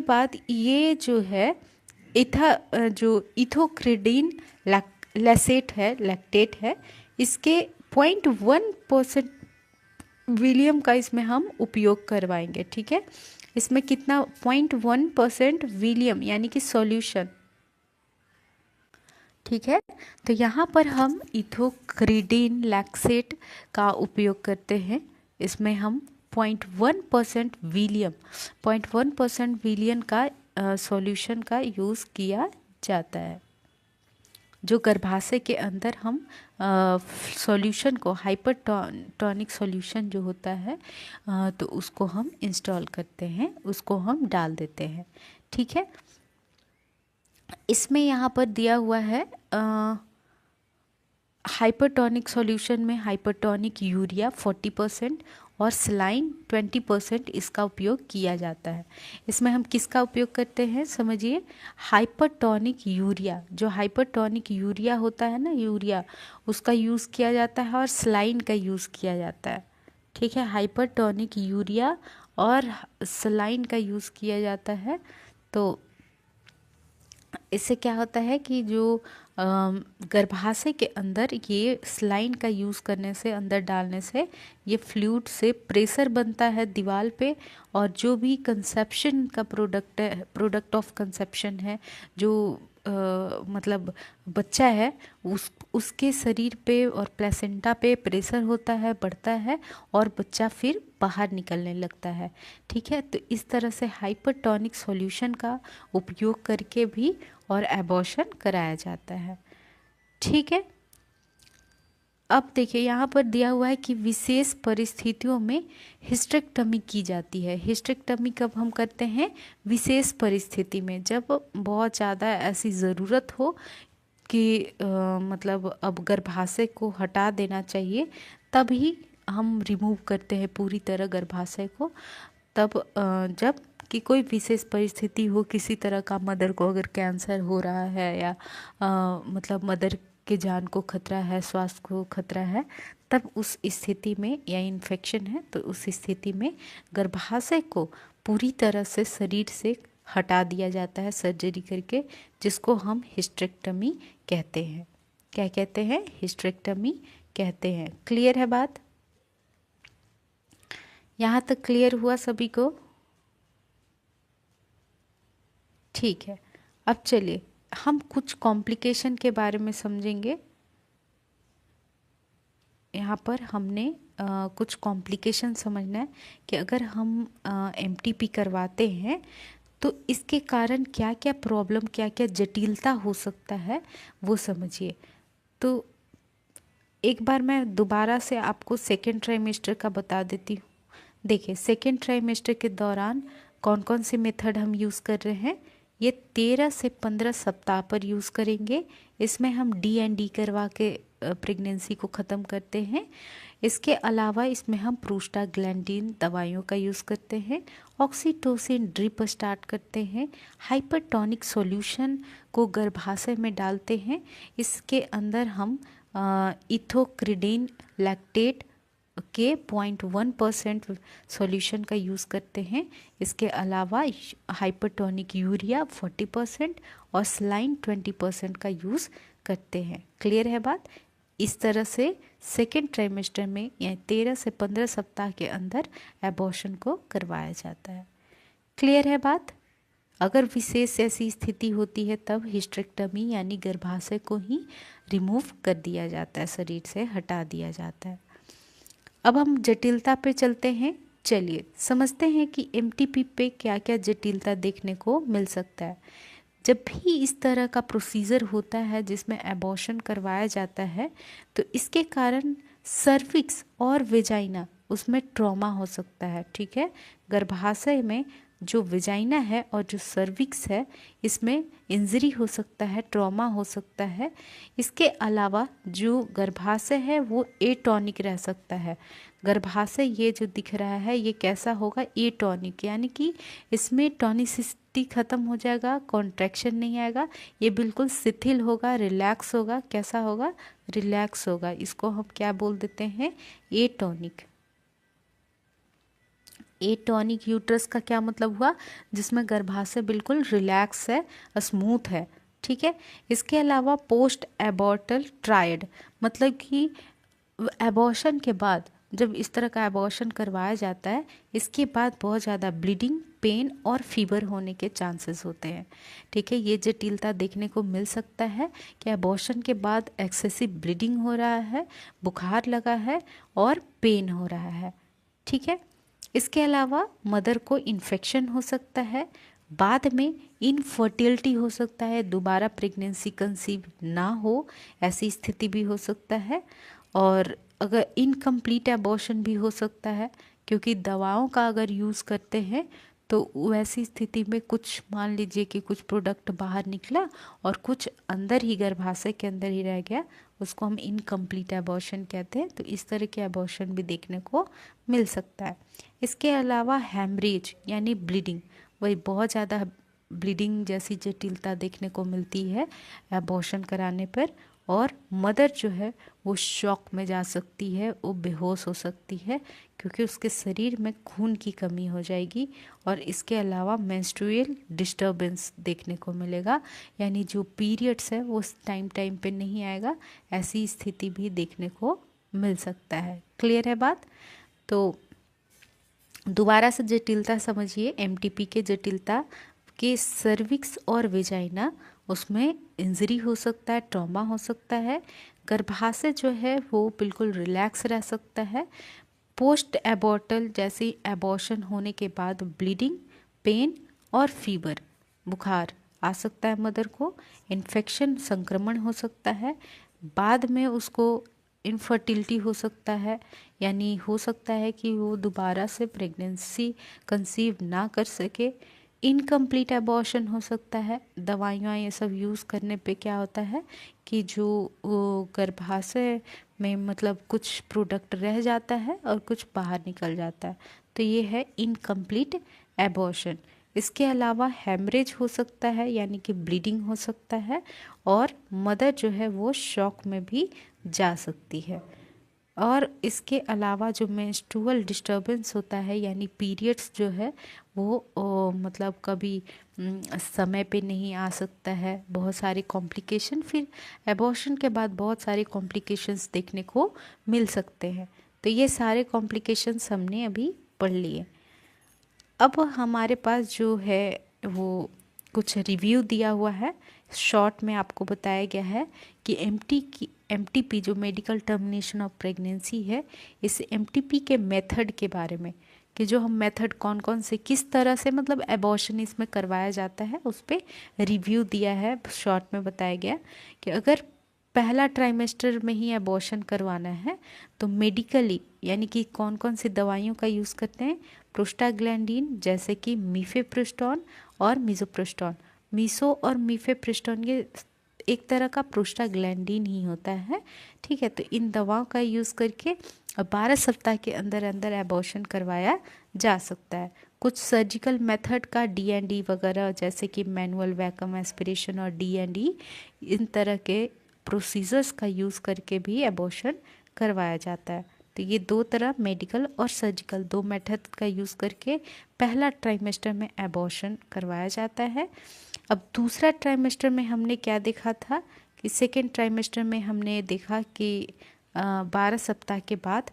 बाद ये जो है जो इथोक्रिस्टीन लैक्टेट है, इसके 0.1% विलियम का इसमें हम उपयोग करवाएंगे। ठीक है, इसमें कितना, 0.1% विलियम यानी कि सॉल्यूशन। ठीक है, तो यहाँ पर हम इथोक्रिस्टीन लैक्सेट का उपयोग करते हैं। इसमें हम 0.1% विलियन का सॉल्यूशन का यूज़ किया जाता है, जो गर्भाशय के अंदर हम सॉल्यूशन को, हाइपरटोनिक सॉल्यूशन जो होता है तो उसको हम इंस्टॉल करते हैं, उसको हम डाल देते हैं। ठीक है, इसमें यहाँ पर दिया हुआ है हाइपरटोनिक सॉल्यूशन में हाइपरटोनिक यूरिया 40% और सलाइन 20% इसका उपयोग किया जाता है। इसमें हम किसका उपयोग करते हैं, समझिए, हाइपरटोनिक यूरिया, जो हाइपरटोनिक यूरिया होता है ना, यूरिया, उसका यूज़ किया जाता है और सलाइन का यूज़ किया जाता है। ठीक है, हाइपरटोनिक यूरिया और सलाइन का यूज़ किया जाता है। तो इससे क्या होता है कि जो गर्भाशय के अंदर ये सलाइन का यूज़ करने से, अंदर डालने से, ये फ्लूइड से प्रेशर बनता है दीवार पे, और जो भी कंसेप्शन का प्रोडक्ट ऑफ कंसेप्शन है, जो मतलब बच्चा है, उसके शरीर पे और प्लेसेंटा पे प्रेशर होता है, बढ़ता है, और बच्चा फिर बाहर निकलने लगता है। ठीक है, तो इस तरह से हाइपरटोनिक सॉल्यूशन का उपयोग करके भी और एबॉर्शन कराया जाता है। ठीक है, अब देखिए यहाँ पर दिया हुआ है कि विशेष परिस्थितियों में हिस्टेरेक्टमी की जाती है। हिस्टेरेक्टमी कब हम करते हैं, विशेष परिस्थिति में, जब बहुत ज़्यादा ऐसी ज़रूरत हो कि मतलब अब गर्भाशय को हटा देना चाहिए, तभी हम रिमूव करते हैं पूरी तरह गर्भाशय को। तब जब कि कोई विशेष परिस्थिति हो, किसी तरह का, मदर को अगर कैंसर हो रहा है या मतलब मदर के जान को खतरा है, स्वास्थ्य को खतरा है, तब उस स्थिति में, या इन्फेक्शन है, तो उस स्थिति में गर्भाशय को पूरी तरह से शरीर से हटा दिया जाता है सर्जरी करके, जिसको हम हिस्टेरेक्टमी कहते हैं। क्या कहते हैं, हिस्टेरेक्टमी कहते हैं। क्लियर है बात, यहाँ तक क्लियर हुआ सभी को? ठीक है, अब चलिए हम कुछ कॉम्प्लिकेशन के बारे में समझेंगे। यहाँ पर हमने कुछ कॉम्प्लिकेशन समझना है कि अगर हम एमटीपी करवाते हैं तो इसके कारण क्या क्या प्रॉब्लम, क्या क्या जटिलता हो सकता है, वो समझिए। तो एक बार मैं दोबारा से आपको सेकेंड ट्राइमेस्टर का बता देती हूँ। देखिए, सेकेंड ट्राइमेस्टर के दौरान कौन कौन से मेथड हम यूज़ कर रहे हैं, ये 13 से 15 सप्ताह पर यूज़ करेंगे। इसमें हम डी करवा के प्रेगनेंसी को ख़त्म करते हैं। इसके अलावा इसमें हम प्रोस्टाग्लैंडिन दवाइयों का यूज़ करते हैं, ऑक्सीटोसिन ड्रिप स्टार्ट करते हैं, हाइपरटोनिक सॉल्यूशन को गर्भाशय में डालते हैं। इसके अंदर हम इथोक्रिस्टीन लैक्टेट के 0.1% सॉल्यूशन का यूज़ करते हैं। इसके अलावा हाइपरटोनिक यूरिया 40% और सलाइन 20% का यूज़ करते हैं। क्लियर है बात? इस तरह से सेकेंड ट्राइमेस्टर में या 13 से 15 सप्ताह के अंदर एबॉर्शन को करवाया जाता है। क्लियर है बात? अगर विशेष ऐसी स्थिति होती है तब हिस्टेरेक्टमी यानी गर्भाशय को ही रिमूव कर दिया जाता है, शरीर से हटा दिया जाता है। अब हम जटिलता पे चलते हैं चलिए समझते हैं कि एमटीपी पे क्या क्या जटिलता देखने को मिल सकता है। जब भी इस तरह का प्रोसीजर होता है जिसमें एबॉर्शन करवाया जाता है, तो इसके कारण सर्विक्स और वेजाइना उसमें ट्रॉमा हो सकता है। ठीक है, गर्भाशय में जो वेजाइना है और जो सर्विक्स है, इसमें इंजरी हो सकता है, ट्रॉमा हो सकता है। इसके अलावा जो गर्भाशय है वो एटॉनिक रह सकता है। गर्भाशय ये जो दिख रहा है ये कैसा होगा, एटॉनिक, यानी कि इसमें टॉनिसिटी खत्म हो जाएगा, कॉन्ट्रैक्शन नहीं आएगा, ये बिल्कुल शिथिल होगा, रिलैक्स होगा। कैसा होगा, रिलैक्स होगा। इसको हम क्या बोल देते हैं, एटॉनिक। एटॉनिक यूट्रस का क्या मतलब हुआ, जिसमें गर्भाशय बिल्कुल रिलैक्स है, स्मूथ है। ठीक है, इसके अलावा पोस्ट एबॉर्टल ट्रायड, मतलब कि एबॉर्शन के बाद, जब इस तरह का एबॉर्शन करवाया जाता है, इसके बाद बहुत ज़्यादा ब्लीडिंग, पेन और फीवर होने के चांसेस होते हैं। ठीक है, ये जटिलता देखने को मिल सकता है कि एबॉर्शन के बाद एक्सेसिव ब्लीडिंग हो रहा है, बुखार लगा है और पेन हो रहा है। ठीक है, इसके अलावा मदर को इन्फेक्शन हो सकता है, बाद में इनफर्टिलिटी हो सकता है, दोबारा प्रेगनेंसी कंसीव ना हो, ऐसी स्थिति भी हो सकता है। और अगर इनकम्प्लीट एबॉर्शन भी हो सकता है, क्योंकि दवाओं का अगर यूज़ करते हैं तो वैसी स्थिति में कुछ, मान लीजिए कि कुछ प्रोडक्ट बाहर निकला और कुछ अंदर ही, गर्भाशय के अंदर ही रह गया, उसको हम इनकम्प्लीट एबॉर्शन कहते हैं। तो इस तरह के एबॉर्शन भी देखने को मिल सकता है। इसके अलावा हैमरेज यानी ब्लीडिंग, वही बहुत ज़्यादा ब्लीडिंग जैसी जटिलता देखने को मिलती है एबॉर्शन कराने पर, और मदर जो है वो शॉक में जा सकती है, वो बेहोश हो सकती है, क्योंकि उसके शरीर में खून की कमी हो जाएगी। और इसके अलावा मेंस्ट्रुअल डिस्टर्बेंस देखने को मिलेगा, यानी जो पीरियड्स है वो टाइम पे नहीं आएगा, ऐसी स्थिति भी देखने को मिल सकता है। क्लियर है बात? तो दोबारा से जटिलता समझिए, एमटीपी के जटिलता के सर्विक्स और वेजाइना, उसमें इंजरी हो सकता है, ट्रॉमा हो सकता है। गर्भाशय जो है वो बिल्कुल रिलैक्स रह सकता है। पोस्ट एबॉर्टल जैसे एबॉर्शन होने के बाद ब्लीडिंग, पेन और फीवर, बुखार आ सकता है मदर को। इन्फेक्शन, संक्रमण हो सकता है। बाद में उसको इनफर्टिलिटी हो सकता है, यानी हो सकता है कि वो दोबारा से प्रेगनेंसी कंसीव ना कर सके। इनकम्प्लीट एबॉर्शन हो सकता है, दवाइयाँ ये सब यूज़ करने पे क्या होता है कि जो गर्भाशय में मतलब कुछ प्रोडक्ट रह जाता है और कुछ बाहर निकल जाता है, तो ये है इनकम्प्लीट एबॉर्शन। इसके अलावा हेमरेज हो सकता है, यानी कि ब्लीडिंग हो सकता है, और मदर जो है वो शॉक में भी जा सकती है। और इसके अलावा जो मेंस्ट्रुअल डिस्टर्बेंस होता है, यानी पीरियड्स जो है वो मतलब कभी समय पे नहीं आ सकता है, बहुत सारे कॉम्प्लिकेशन, फिर एबॉर्शन के बाद बहुत सारे कॉम्प्लिकेशंस देखने को मिल सकते हैं। तो ये सारे कॉम्प्लिकेशंस हमने अभी पढ़ लिए। अब हमारे पास जो है वो कुछ रिव्यू दिया हुआ है, शॉर्ट में आपको बताया गया है कि एमटीपी जो मेडिकल टर्मिनेशन ऑफ प्रेगनेंसी है, इस एमटीपी के मेथड के बारे में, कि जो हम मेथड कौन कौन से, किस तरह से मतलब एबॉर्शन इसमें करवाया जाता है, उस पर रिव्यू दिया है। शॉर्ट में बताया गया कि अगर पहला ट्राइमेस्टर में ही एबॉर्शन करवाना है तो मेडिकली, यानी कि कौन कौन सी दवाइयों का यूज़ करते हैं, प्रोस्टाग्लैंडिन जैसे कि मीफेप्रिस्टोन और मीजोप्रिस्टोन। मीसो और मीफेप्रिस्टोन ये एक तरह का प्रोस्टाग्लैंडिन ही होता है। ठीक है, तो इन दवाओं का यूज़ करके 12 सप्ताह के अंदर अंदर एबॉर्शन करवाया जा सकता है। कुछ सर्जिकल मेथड का डी वगैरह, जैसे कि मैनुअल वैक्यूम एस्पिरेशन और डी, इन तरह के प्रोसीजर्स का यूज़ करके भी एबॉर्शन करवाया जाता है। तो ये दो तरह, मेडिकल और सर्जिकल, दो मेथड का यूज़ करके पहला ट्राइमेस्टर में एबॉर्शन करवाया जाता है। अब दूसरा ट्राइमेस्टर में हमने क्या देखा था कि सेकेंड ट्राइमेस्टर में हमने देखा कि 12 सप्ताह के बाद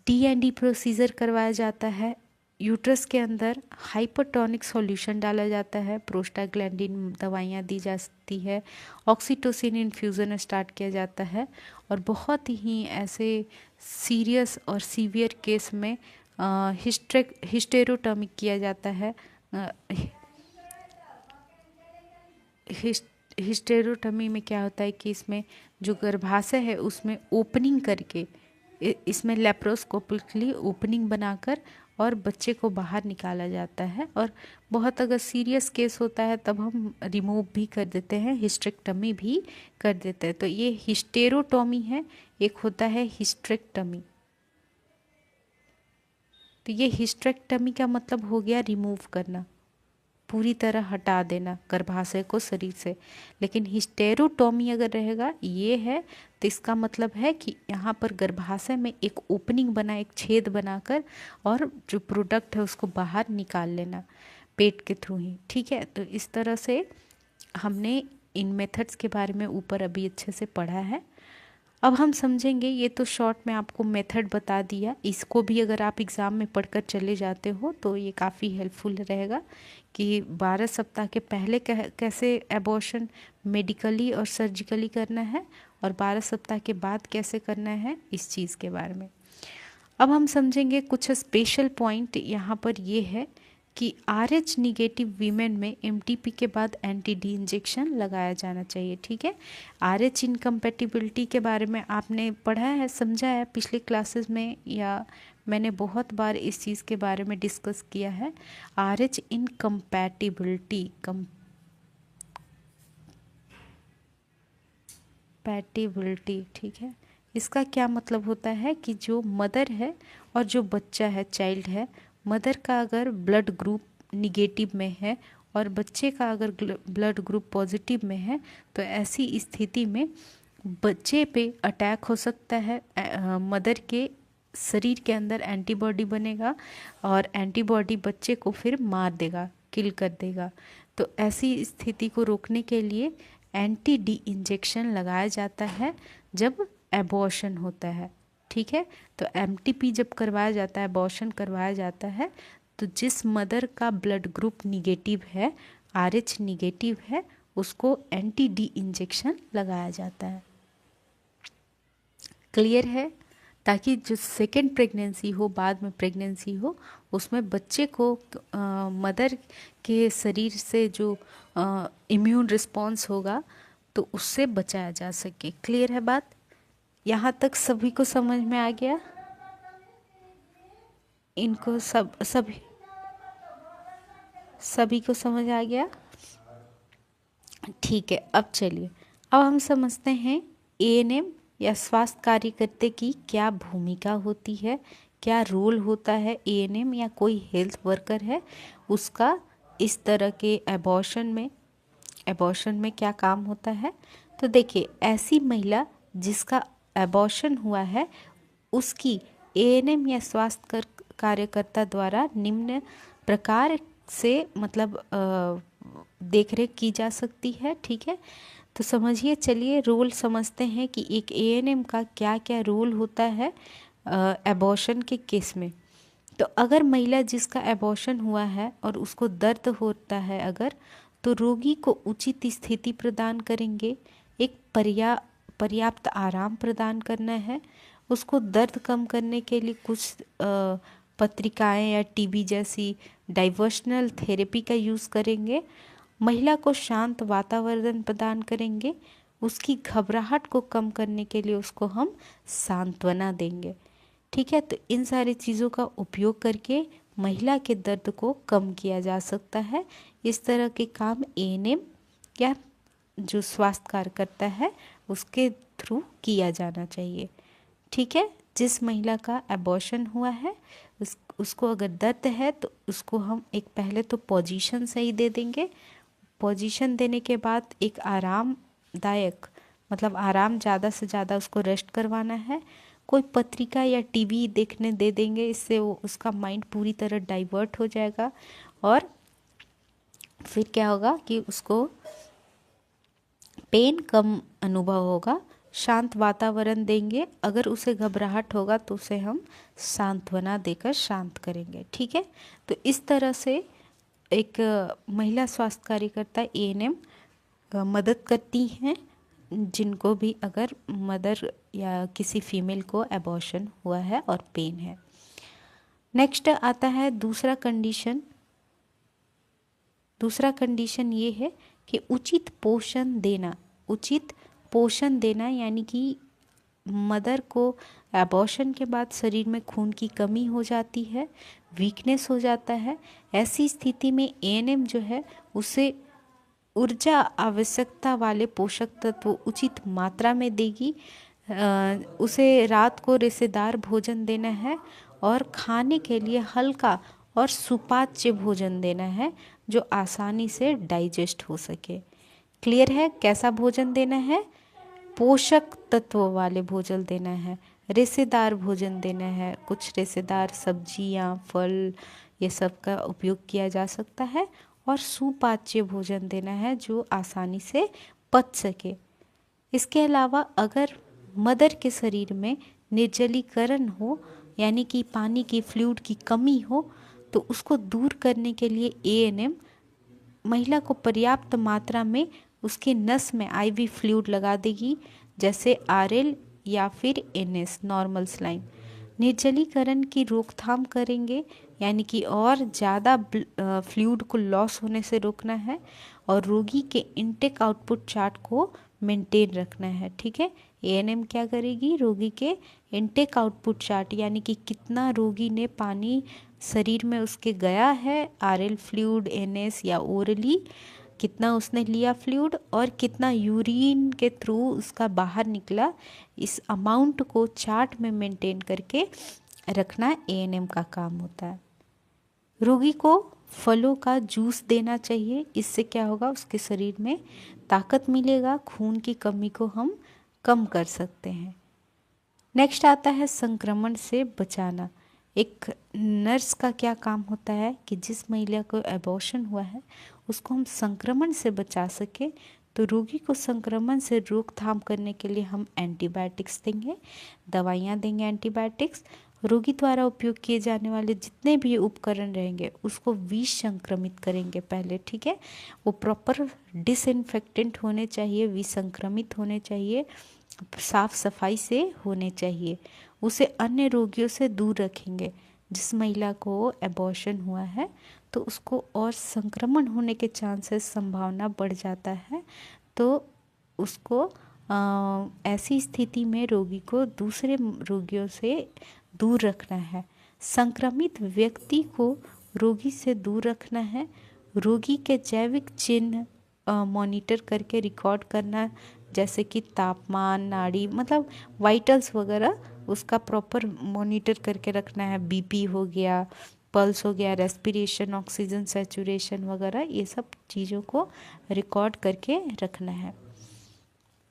डी प्रोसीजर करवाया जाता है। यूट्रस के अंदर हाइपरटोनिक सॉल्यूशन डाला जाता है, प्रोस्टाग्लैंडिन दवाइयाँ दी जाती है, ऑक्सीटोसिन इन्फ्यूज़न स्टार्ट किया जाता है, और बहुत ही ऐसे सीरियस और सीवियर केस में हिस्टेरोटॉमी किया जाता है। हिस्टेरोटॉमी में क्या होता है कि इसमें जो गर्भाशय है उसमें ओपनिंग करके, इसमें लेप्रोस्कोपिकली ओपनिंग बनाकर और बच्चे को बाहर निकाला जाता है। और बहुत अगर सीरियस केस होता है तब हम रिमूव भी कर देते हैं, हिस्टेरेक्टमी भी कर देते हैं। तो ये हिस्टेरोटॉमी है, एक होता है हिस्टेरेक्टमी। तो ये हिस्टेरेक्टमी का मतलब हो गया रिमूव करना, पूरी तरह हटा देना गर्भाशय को शरीर से। लेकिन हिस्टेरोटॉमी अगर रहेगा ये है तो इसका मतलब है कि यहाँ पर गर्भाशय में एक ओपनिंग बना, एक छेद बनाकर और जो प्रोडक्ट है उसको बाहर निकाल लेना पेट के थ्रू ही। ठीक है, तो इस तरह से हमने इन मेथड्स के बारे में ऊपर अभी अच्छे से पढ़ा है। अब हम समझेंगे, ये तो शॉर्ट में आपको मेथड बता दिया, इसको भी अगर आप एग्ज़ाम में पढ़कर चले जाते हो तो ये काफ़ी हेल्पफुल रहेगा कि 12 सप्ताह के पहले कैसे एबॉर्शन मेडिकली और सर्जिकली करना है और 12 सप्ताह के बाद कैसे करना है, इस चीज़ के बारे में। अब हम समझेंगे कुछ स्पेशल पॉइंट यहाँ पर ये है कि RH निगेटिव वीमेन में MTP के बाद एंटी-डी इंजेक्शन लगाया जाना चाहिए। ठीक है, RH इनकम्पेटिबिलिटी के बारे में आपने पढ़ा है, समझा है पिछले क्लासेस में, या मैंने बहुत बार इस चीज़ के बारे में डिस्कस किया है। RH इनकम्पैटिबिलिटी, कंपैटिबिलिटी, ठीक है, इसका क्या मतलब होता है कि जो मदर है और जो बच्चा है, चाइल्ड है, मदर का अगर ब्लड ग्रुप निगेटिव में है और बच्चे का अगर ब्लड ग्रुप पॉजिटिव में है तो ऐसी स्थिति में बच्चे पे अटैक हो सकता है। मदर के शरीर के अंदर एंटीबॉडी बनेगा और एंटीबॉडी बच्चे को फिर मार देगा, किल कर देगा। तो ऐसी स्थिति को रोकने के लिए एंटी-डी इंजेक्शन लगाया जाता है जब एबॉर्शन होता है। ठीक है, तो MTP जब करवाया जाता है, एबॉर्शन करवाया जाता है, तो जिस मदर का ब्लड ग्रुप निगेटिव है, RH निगेटिव है, उसको एंटी-डी इंजेक्शन लगाया जाता है। क्लियर है, ताकि जो सेकेंड प्रेगनेंसी हो, बाद में प्रेगनेंसी हो, उसमें बच्चे को मदर के शरीर से जो इम्यून रिस्पॉन्स होगा तो उससे बचाया जा सके। क्लियर है बात? यहाँ तक सभी को समझ में आ गया? इनको सभी को समझ आ गया? ठीक है, अब चलिए, अब हम समझते हैं ANM या स्वास्थ्य कार्यकर्ता की क्या भूमिका होती है, क्या रोल होता है। ANM या कोई हेल्थ वर्कर है उसका इस तरह के एबॉर्शन में क्या काम होता है। तो देखिए, ऐसी महिला जिसका एबॉर्शन हुआ है उसकी ANM या स्वास्थ्य कार्यकर्ता द्वारा निम्न प्रकार से मतलब देखरेख की जा सकती है। ठीक है, तो समझिए, चलिए रोल समझते हैं कि एक ANM का क्या क्या रोल होता है एबॉर्शन के केस में। तो अगर महिला जिसका एबॉर्शन हुआ है और उसको दर्द होता है अगर, तो रोगी को उचित स्थिति प्रदान करेंगे, एक पर्याप्त आराम प्रदान करना है, उसको दर्द कम करने के लिए कुछ पत्रिकाएं या टीबी जैसी डाइवर्शनल थेरेपी का यूज़ करेंगे, महिला को शांत वातावरण प्रदान करेंगे, उसकी घबराहट को कम करने के लिए उसको हम सांत्वना देंगे। ठीक है, तो इन सारी चीज़ों का उपयोग करके महिला के दर्द को कम किया जा सकता है। इस तरह के काम ANM या जो स्वास्थ्य कार्यकर्ता है उसके थ्रू किया जाना चाहिए। ठीक है, जिस महिला का एबॉर्शन हुआ है उसको अगर दर्द है तो उसको हम एक पहले तो पोजीशन सही दे देंगे। पोजीशन देने के बाद एक आरामदायक, मतलब आराम ज़्यादा से ज़्यादा उसको रेस्ट करवाना है। कोई पत्रिका या टीवी देखने दे देंगे, इससे वो उसका माइंड पूरी तरह डाइवर्ट हो जाएगा और फिर क्या होगा कि उसको पेन कम अनुभव होगा। शांत वातावरण देंगे, अगर उसे घबराहट होगा तो उसे हम सांत्वना देकर शांत करेंगे। ठीक है, तो इस तरह से एक महिला स्वास्थ्य कार्यकर्ता ANM मदद करती हैं जिनको भी अगर मदर या किसी फीमेल को एबॉर्शन हुआ है और पेन है। नेक्स्ट आता है दूसरा कंडीशन। दूसरा कंडीशन ये है कि उचित पोषण देना। उचित पोषण देना यानी कि मदर को एबॉर्शन के बाद शरीर में खून की कमी हो जाती है, वीकनेस हो जाता है। ऐसी स्थिति में एएनएम जो है उसे ऊर्जा आवश्यकता वाले पोषक तत्व उचित मात्रा में देगी। उसे रात को रेशेदार भोजन देना है और खाने के लिए हल्का और सुपाच्य भोजन देना है जो आसानी से डाइजेस्ट हो सके। क्लियर है कैसा भोजन देना है? पोषक तत्व वाले भोजन देना है, रेशेदार भोजन देना है। कुछ रेशेदार सब्जियां, फल ये सब का उपयोग किया जा सकता है और सुपाच्य भोजन देना है जो आसानी से पच सके। इसके अलावा अगर मदर के शरीर में निर्जलीकरण हो यानी कि पानी की फ्लूइड की कमी हो तो उसको दूर करने के लिए एएनएम महिला को पर्याप्त मात्रा में उसके नस में आईवी फ्लूइड लगा देगी, जैसे आरएल या फिर एनएस नॉर्मल सलाइन। निर्जलीकरण की रोकथाम करेंगे यानी कि और ज़्यादा फ्लूइड को लॉस होने से रोकना है और रोगी के इनटेक आउटपुट चार्ट को मेंटेन रखना है। ठीक है, एएनएम क्या करेगी? रोगी के इनटेक आउटपुट चार्ट यानी कि कितना रोगी ने पानी शरीर में उसके गया है, आरएल फ्लूइड, एनएस या ओरली कितना उसने लिया फ्लूइड और कितना यूरिन के थ्रू उसका बाहर निकला, इस अमाउंट को चार्ट में मेंटेन करके रखना एएनएम का काम होता है। रोगी को फलों का जूस देना चाहिए। इससे क्या होगा? उसके शरीर में ताकत मिलेगा, खून की कमी को हम कम कर सकते हैं। नेक्स्ट आता है संक्रमण से बचाना। एक नर्स का क्या काम होता है कि जिस महिला को एबॉर्शन हुआ है उसको हम संक्रमण से बचा सके, तो रोगी को संक्रमण से रोकथाम करने के लिए हम एंटीबायोटिक्स देंगे, दवाइयाँ देंगे एंटीबायोटिक्स। रोगी द्वारा उपयोग किए जाने वाले जितने भी उपकरण रहेंगे उसको विसंक्रमित करेंगे पहले। ठीक है, वो प्रॉपर डिसइंफेक्टेंट होने चाहिए, विसंक्रमित होने चाहिए, साफ सफाई से होने चाहिए। उसे अन्य रोगियों से दूर रखेंगे। जिस महिला को एबॉर्शन हुआ है तो उसको और संक्रमण होने के चांसेस संभावना बढ़ जाता है, तो उसको ऐसी स्थिति में रोगी को दूसरे रोगियों से दूर रखना है। संक्रमित व्यक्ति को रोगी से दूर रखना है। रोगी के जैविक चिन्ह मॉनिटर करके रिकॉर्ड करना, जैसे कि तापमान, नाड़ी, मतलब वाइटल्स वगैरह उसका प्रॉपर मॉनिटर करके रखना है। बीपी हो गया, पल्स हो गया, रेस्पिरेशन, ऑक्सीजन सैचुरेशन वगैरह, ये सब चीज़ों को रिकॉर्ड करके रखना है।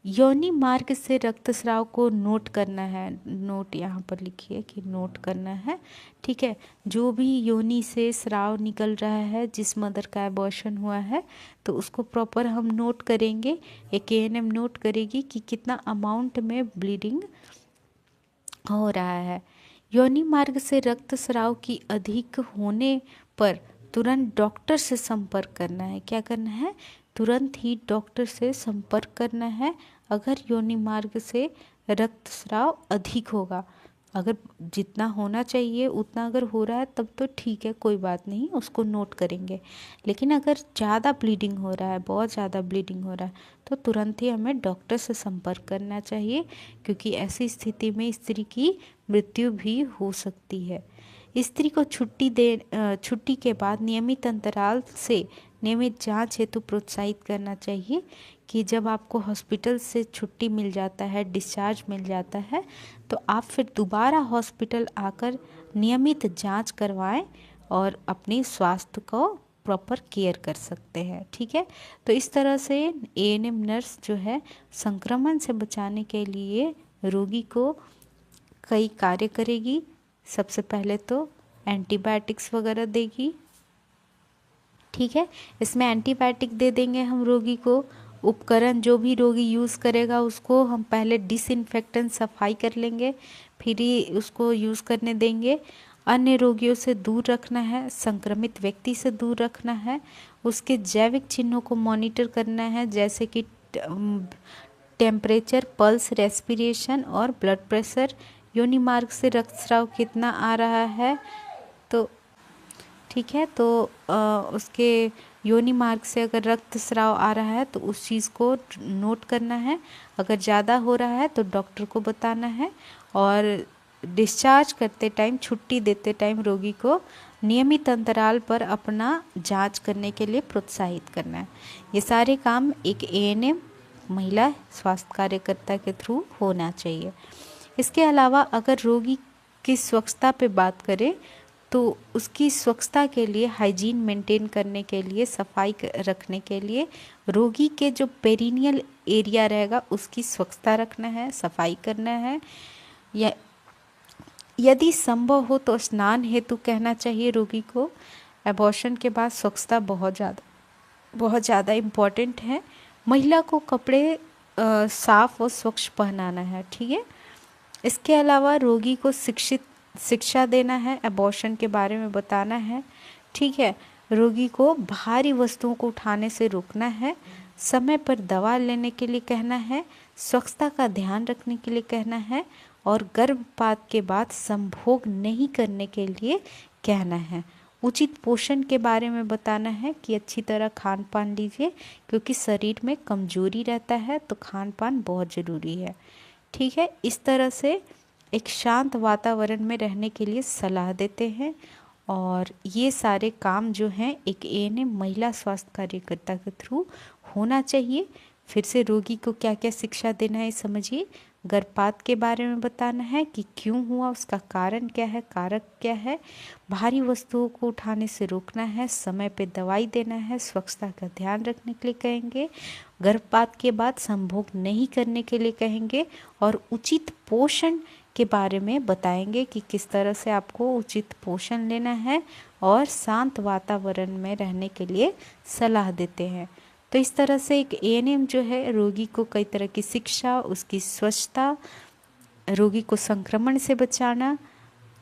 योनि मार्ग से रक्तस्राव को नोट करना है। नोट यहाँ पर लिखिए कि नोट करना है। ठीक है, जो भी योनि से स्राव निकल रहा है, जिस मदर का एबॉर्शन हुआ है, तो उसको प्रॉपर हम नोट करेंगे। एक एएनएम नोट करेगी कि कितना अमाउंट में ब्लीडिंग हो रहा है। योनि मार्ग से रक्तस्राव की अधिक होने पर तुरंत डॉक्टर से संपर्क करना है। क्या करना है? तुरंत ही डॉक्टर से संपर्क करना है अगर योनि मार्ग से रक्तस्राव अधिक होगा। अगर जितना होना चाहिए उतना अगर हो रहा है तब तो ठीक है, कोई बात नहीं, उसको नोट करेंगे। लेकिन अगर ज़्यादा ब्लीडिंग हो रहा है, बहुत ज़्यादा ब्लीडिंग हो रहा है, तो तुरंत ही हमें डॉक्टर से संपर्क करना चाहिए, क्योंकि ऐसी स्थिति में स्त्री की मृत्यु भी हो सकती है। स्त्री को छुट्टी के बाद नियमित अंतराल से नियमित जांच हेतु प्रोत्साहित करना चाहिए कि जब आपको हॉस्पिटल से छुट्टी मिल जाता है, डिस्चार्ज मिल जाता है, तो आप फिर दोबारा हॉस्पिटल आकर नियमित जांच करवाएं और अपने स्वास्थ्य को प्रॉपर केयर कर सकते हैं। ठीक है, तो इस तरह से एएनएम नर्स जो है संक्रमण से बचाने के लिए रोगी को कई कार्य करेगी। सबसे पहले तो एंटीबायोटिक्स वगैरह देगी। ठीक है, इसमें एंटीबायोटिक दे देंगे हम रोगी को। उपकरण जो भी रोगी यूज़ करेगा उसको हम पहले डिसइंफेक्टेंट सफाई कर लेंगे, फिर ही उसको यूज़ करने देंगे। अन्य रोगियों से दूर रखना है, संक्रमित व्यक्ति से दूर रखना है। उसके जैविक चिन्हों को मॉनिटर करना है, जैसे कि टेम्परेचर, पल्स, रेस्पिरेशन और ब्लड प्रेशर। योनि मार्ग से रक्तस्राव कितना आ रहा है, तो ठीक है, तो उसके योनि मार्ग से अगर रक्तस्राव आ रहा है तो उस चीज़ को नोट करना है। अगर ज़्यादा हो रहा है तो डॉक्टर को बताना है, और डिस्चार्ज करते टाइम, छुट्टी देते टाइम रोगी को नियमित अंतराल पर अपना जांच करने के लिए प्रोत्साहित करना है। ये सारे काम एक एएनएम महिला स्वास्थ्य कार्यकर्ता के थ्रू होना चाहिए। इसके अलावा अगर रोगी की स्वच्छता पे बात करें तो उसकी स्वच्छता के लिए, हाइजीन मेंटेन करने के लिए, सफाई रखने के लिए रोगी के जो पेरिनियल एरिया रहेगा उसकी स्वच्छता रखना है, सफाई करना है। या यदि संभव हो तो स्नान हेतु कहना चाहिए रोगी को। एबॉर्शन के बाद स्वच्छता बहुत ज़्यादा इम्पॉर्टेंट है। महिला को कपड़े साफ और स्वच्छ पहनाना है, ठीक है। इसके अलावा रोगी को शिक्षा देना है, एबॉर्शन के बारे में बताना है, ठीक है। रोगी को भारी वस्तुओं को उठाने से रोकना है, समय पर दवा लेने के लिए कहना है, स्वच्छता का ध्यान रखने के लिए कहना है, और गर्भपात के बाद संभोग नहीं करने के लिए कहना है। उचित पोषण के बारे में बताना है कि अच्छी तरह खान पान लीजिए, क्योंकि शरीर में कमजोरी रहता है तो खान पान बहुत ज़रूरी है, ठीक है। इस तरह से एक शांत वातावरण में रहने के लिए सलाह देते हैं। और ये सारे काम जो हैं एक एएनएम महिला स्वास्थ्य कार्यकर्ता के थ्रू होना चाहिए। फिर से रोगी को क्या क्या शिक्षा देना है समझिए। गर्भपात के बारे में बताना है कि क्यों हुआ, उसका कारण क्या है, कारक क्या है। भारी वस्तुओं को उठाने से रोकना है, समय पे दवाई देना है, स्वच्छता का ध्यान रखने के लिए कहेंगे, गर्भपात के बाद संभोग नहीं करने के लिए कहेंगे, और उचित पोषण के बारे में बताएंगे कि किस तरह से आपको उचित पोषण लेना है, और शांत वातावरण में रहने के लिए सलाह देते हैं। तो इस तरह से एक एएनएम जो है रोगी को कई तरह की शिक्षा, उसकी स्वच्छता, रोगी को संक्रमण से बचाना,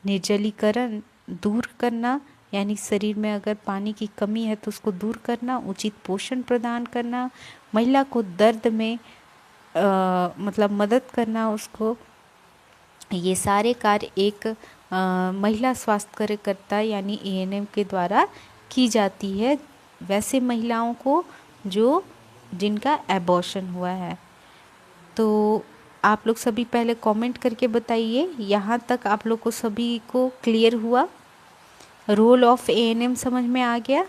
निर्जलीकरण दूर करना, यानी शरीर में अगर पानी की कमी है तो उसको दूर करना, उचित पोषण प्रदान करना, महिला को दर्द में मतलब मदद करना उसको, ये सारे कार्य एक महिला स्वास्थ्य कार्यकर्ता यानी एएनएम के द्वारा की जाती है वैसे महिलाओं को जिनका एबॉर्शन हुआ है। तो आप लोग सभी पहले कमेंट करके बताइए, यहाँ तक आप लोग को सभी को क्लियर हुआ, रोल ऑफ एएनएम समझ में आ गया,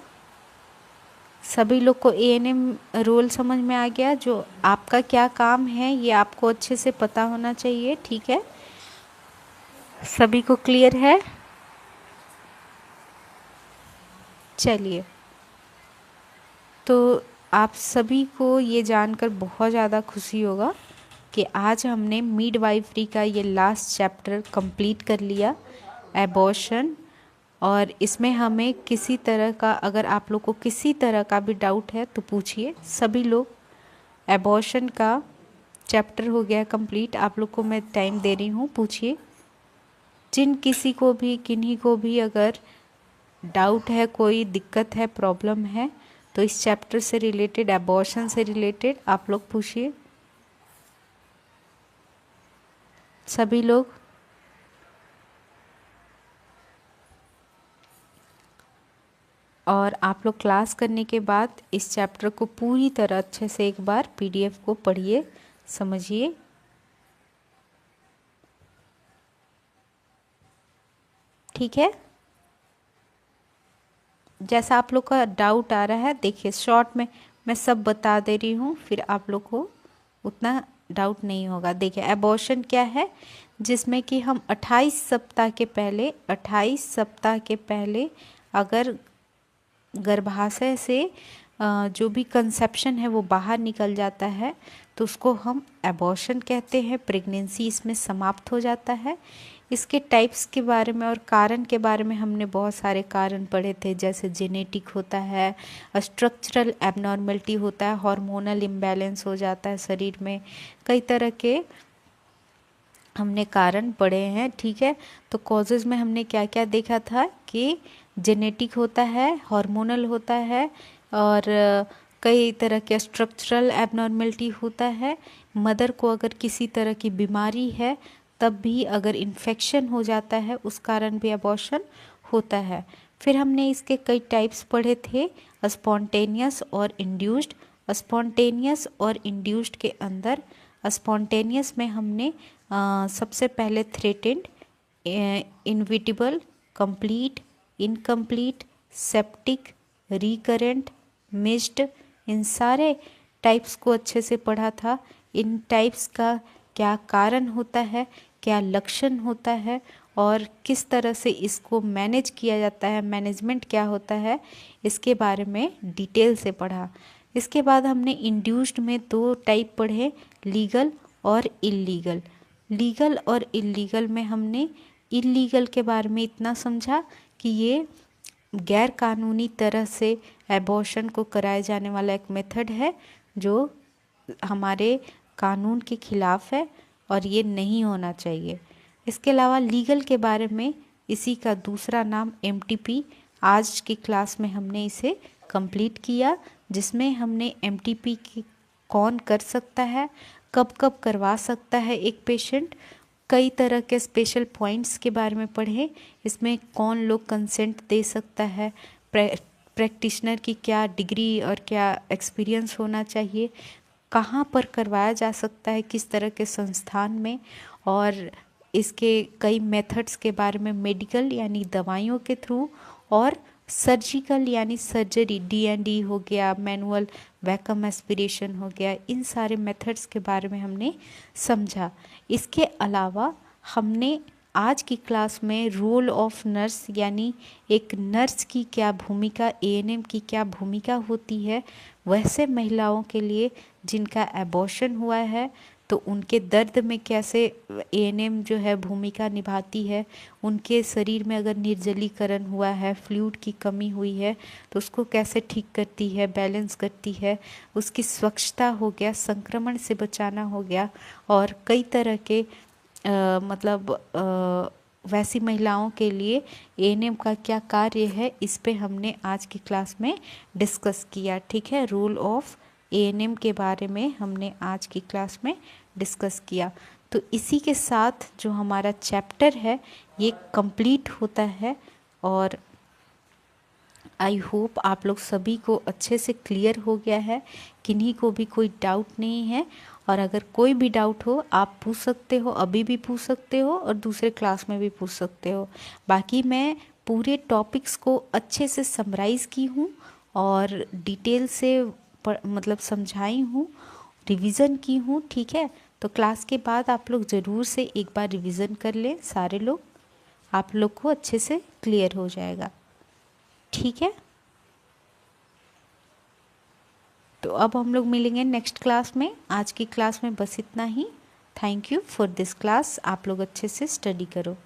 सभी लोग को एएनएम रोल समझ में आ गया, जो आपका क्या काम है ये आपको अच्छे से पता होना चाहिए, ठीक है। सभी को क्लियर है? चलिए, तो आप सभी को ये जानकर बहुत ज़्यादा खुशी होगा कि आज हमने मिडवाइफरी का ये लास्ट चैप्टर कंप्लीट कर लिया, एबॉर्शन। और इसमें हमें किसी तरह का, अगर आप लोग को किसी तरह का भी डाउट है तो पूछिए। सभी लोग, एबॉर्शन का चैप्टर हो गया कंप्लीट, आप लोग को मैं टाइम दे रही हूँ, पूछिए। किन्हीं को भी अगर डाउट है, कोई दिक्कत है, प्रॉब्लम है, तो इस चैप्टर से रिलेटेड, एबॉर्शन से रिलेटेड आप लोग पूछिए, सभी लोग। और आप लोग क्लास करने के बाद इस चैप्टर को पूरी तरह अच्छे से एक बार पीडीएफ को पढ़िए, समझिए। ठीक है, जैसा आप लोग का डाउट आ रहा है, देखिए शॉर्ट में मैं सब बता दे रही हूँ, फिर आप लोग को उतना डाउट नहीं होगा। देखिए एबॉर्शन क्या है, जिसमें कि हम 28 सप्ताह के पहले अगर गर्भाशय से जो भी कंसेप्शन है वो बाहर निकल जाता है तो उसको हम एबॉर्शन कहते हैं। प्रेगनेंसी इसमें समाप्त हो जाता है। इसके टाइप्स के बारे में और कारण के बारे में हमने बहुत सारे कारण पढ़े थे, जैसे जेनेटिक होता है, स्ट्रक्चरल एबनॉर्मलिटी होता है, हार्मोनल इम्बैलेंस हो जाता है शरीर में, कई तरह के हमने कारण पढ़े हैं, ठीक है। तो कॉजेज़ में हमने क्या क्या देखा था कि जेनेटिक होता है, हार्मोनल होता है, और कई तरह के स्ट्रक्चरल एबनॉर्मलिटी होता है। मदर को अगर किसी तरह की बीमारी है तब भी, अगर इन्फेक्शन हो जाता है उस कारण भी एबॉर्शन होता है। फिर हमने इसके कई टाइप्स पढ़े थे, स्पॉन्टेनियस और इंड्यूस्ड। स्पॉन्टेनियस और इंड्यूस्ड के अंदर स्पॉन्टेनियस में हमने सबसे पहले threatened, inevitable, complete, incomplete, septic, recurrent, missed, इन सारे टाइप्स को अच्छे से पढ़ा था। इन टाइप्स का क्या कारण होता है, क्या लक्षण होता है और किस तरह से इसको मैनेज किया जाता है, मैनेजमेंट क्या होता है, इसके बारे में डिटेल से पढ़ा। इसके बाद हमने इंड्यूस्ड में 2 टाइप पढ़े, लीगल और इल्लीगल। लीगल और इल्लीगल में हमने इल्लीगल के बारे में इतना समझा कि ये गैर कानूनी तरह से एबॉर्शन को कराए जाने वाला एक मेथड है जो हमारे कानून के खिलाफ है और ये नहीं होना चाहिए। इसके अलावा लीगल के बारे में इसी का दूसरा नाम एमटीपी, आज की क्लास में हमने इसे कंप्लीट किया, जिसमें हमने एमटीपी की कौन कर सकता है, कब कब करवा सकता है एक पेशेंट, कई तरह के स्पेशल पॉइंट्स के बारे में पढ़े, इसमें कौन लोग कंसेंट दे सकता है, प्रैक्टिशनर की क्या डिग्री और क्या एक्सपीरियंस होना चाहिए, कहाँ पर करवाया जा सकता है, किस तरह के संस्थान में, और इसके कई मेथड्स के बारे में, मेडिकल यानी दवाइयों के थ्रू और सर्जिकल यानी सर्जरी, D&D हो गया, मैनुअल वैक्यूम एस्पिरेशन हो गया, इन सारे मेथड्स के बारे में हमने समझा। इसके अलावा हमने आज की क्लास में रोल ऑफ नर्स यानी एक नर्स की क्या भूमिका, ANM की क्या भूमिका होती है, वैसे महिलाओं के लिए जिनका एबॉर्शन हुआ है तो उनके दर्द में कैसे ANM जो है भूमिका निभाती है, उनके शरीर में अगर निर्जलीकरण हुआ है, फ्लूइड की कमी हुई है तो उसको कैसे ठीक करती है, बैलेंस करती है, उसकी स्वच्छता हो गया, संक्रमण से बचाना हो गया, और कई तरह के वैसी महिलाओं के लिए ANM का क्या कार्य है, इस पे हमने आज की क्लास में डिस्कस किया। ठीक है, रोल ऑफ ANM के बारे में हमने आज की क्लास में डिस्कस किया। तो इसी के साथ जो हमारा चैप्टर है ये कंप्लीट होता है और आई होप आप लोग सभी को अच्छे से क्लियर हो गया है, किन्हीं को भी कोई डाउट नहीं है। और अगर कोई भी डाउट हो आप पूछ सकते हो, अभी भी पूछ सकते हो और दूसरे क्लास में भी पूछ सकते हो। बाकी मैं पूरे टॉपिक्स को अच्छे से समराइज़ की हूँ और डिटेल से समझाई हूँ, रिवीजन की हूँ। ठीक है, तो क्लास के बाद आप लोग ज़रूर से एक बार रिवीजन कर लें सारे लोग, आप लोग को अच्छे से क्लियर हो जाएगा। ठीक है, तो अब हम लोग मिलेंगे नेक्स्ट क्लास में। आज की क्लास में बस इतना ही। Thank you for this class. आप लोग अच्छे से स्टडी करो।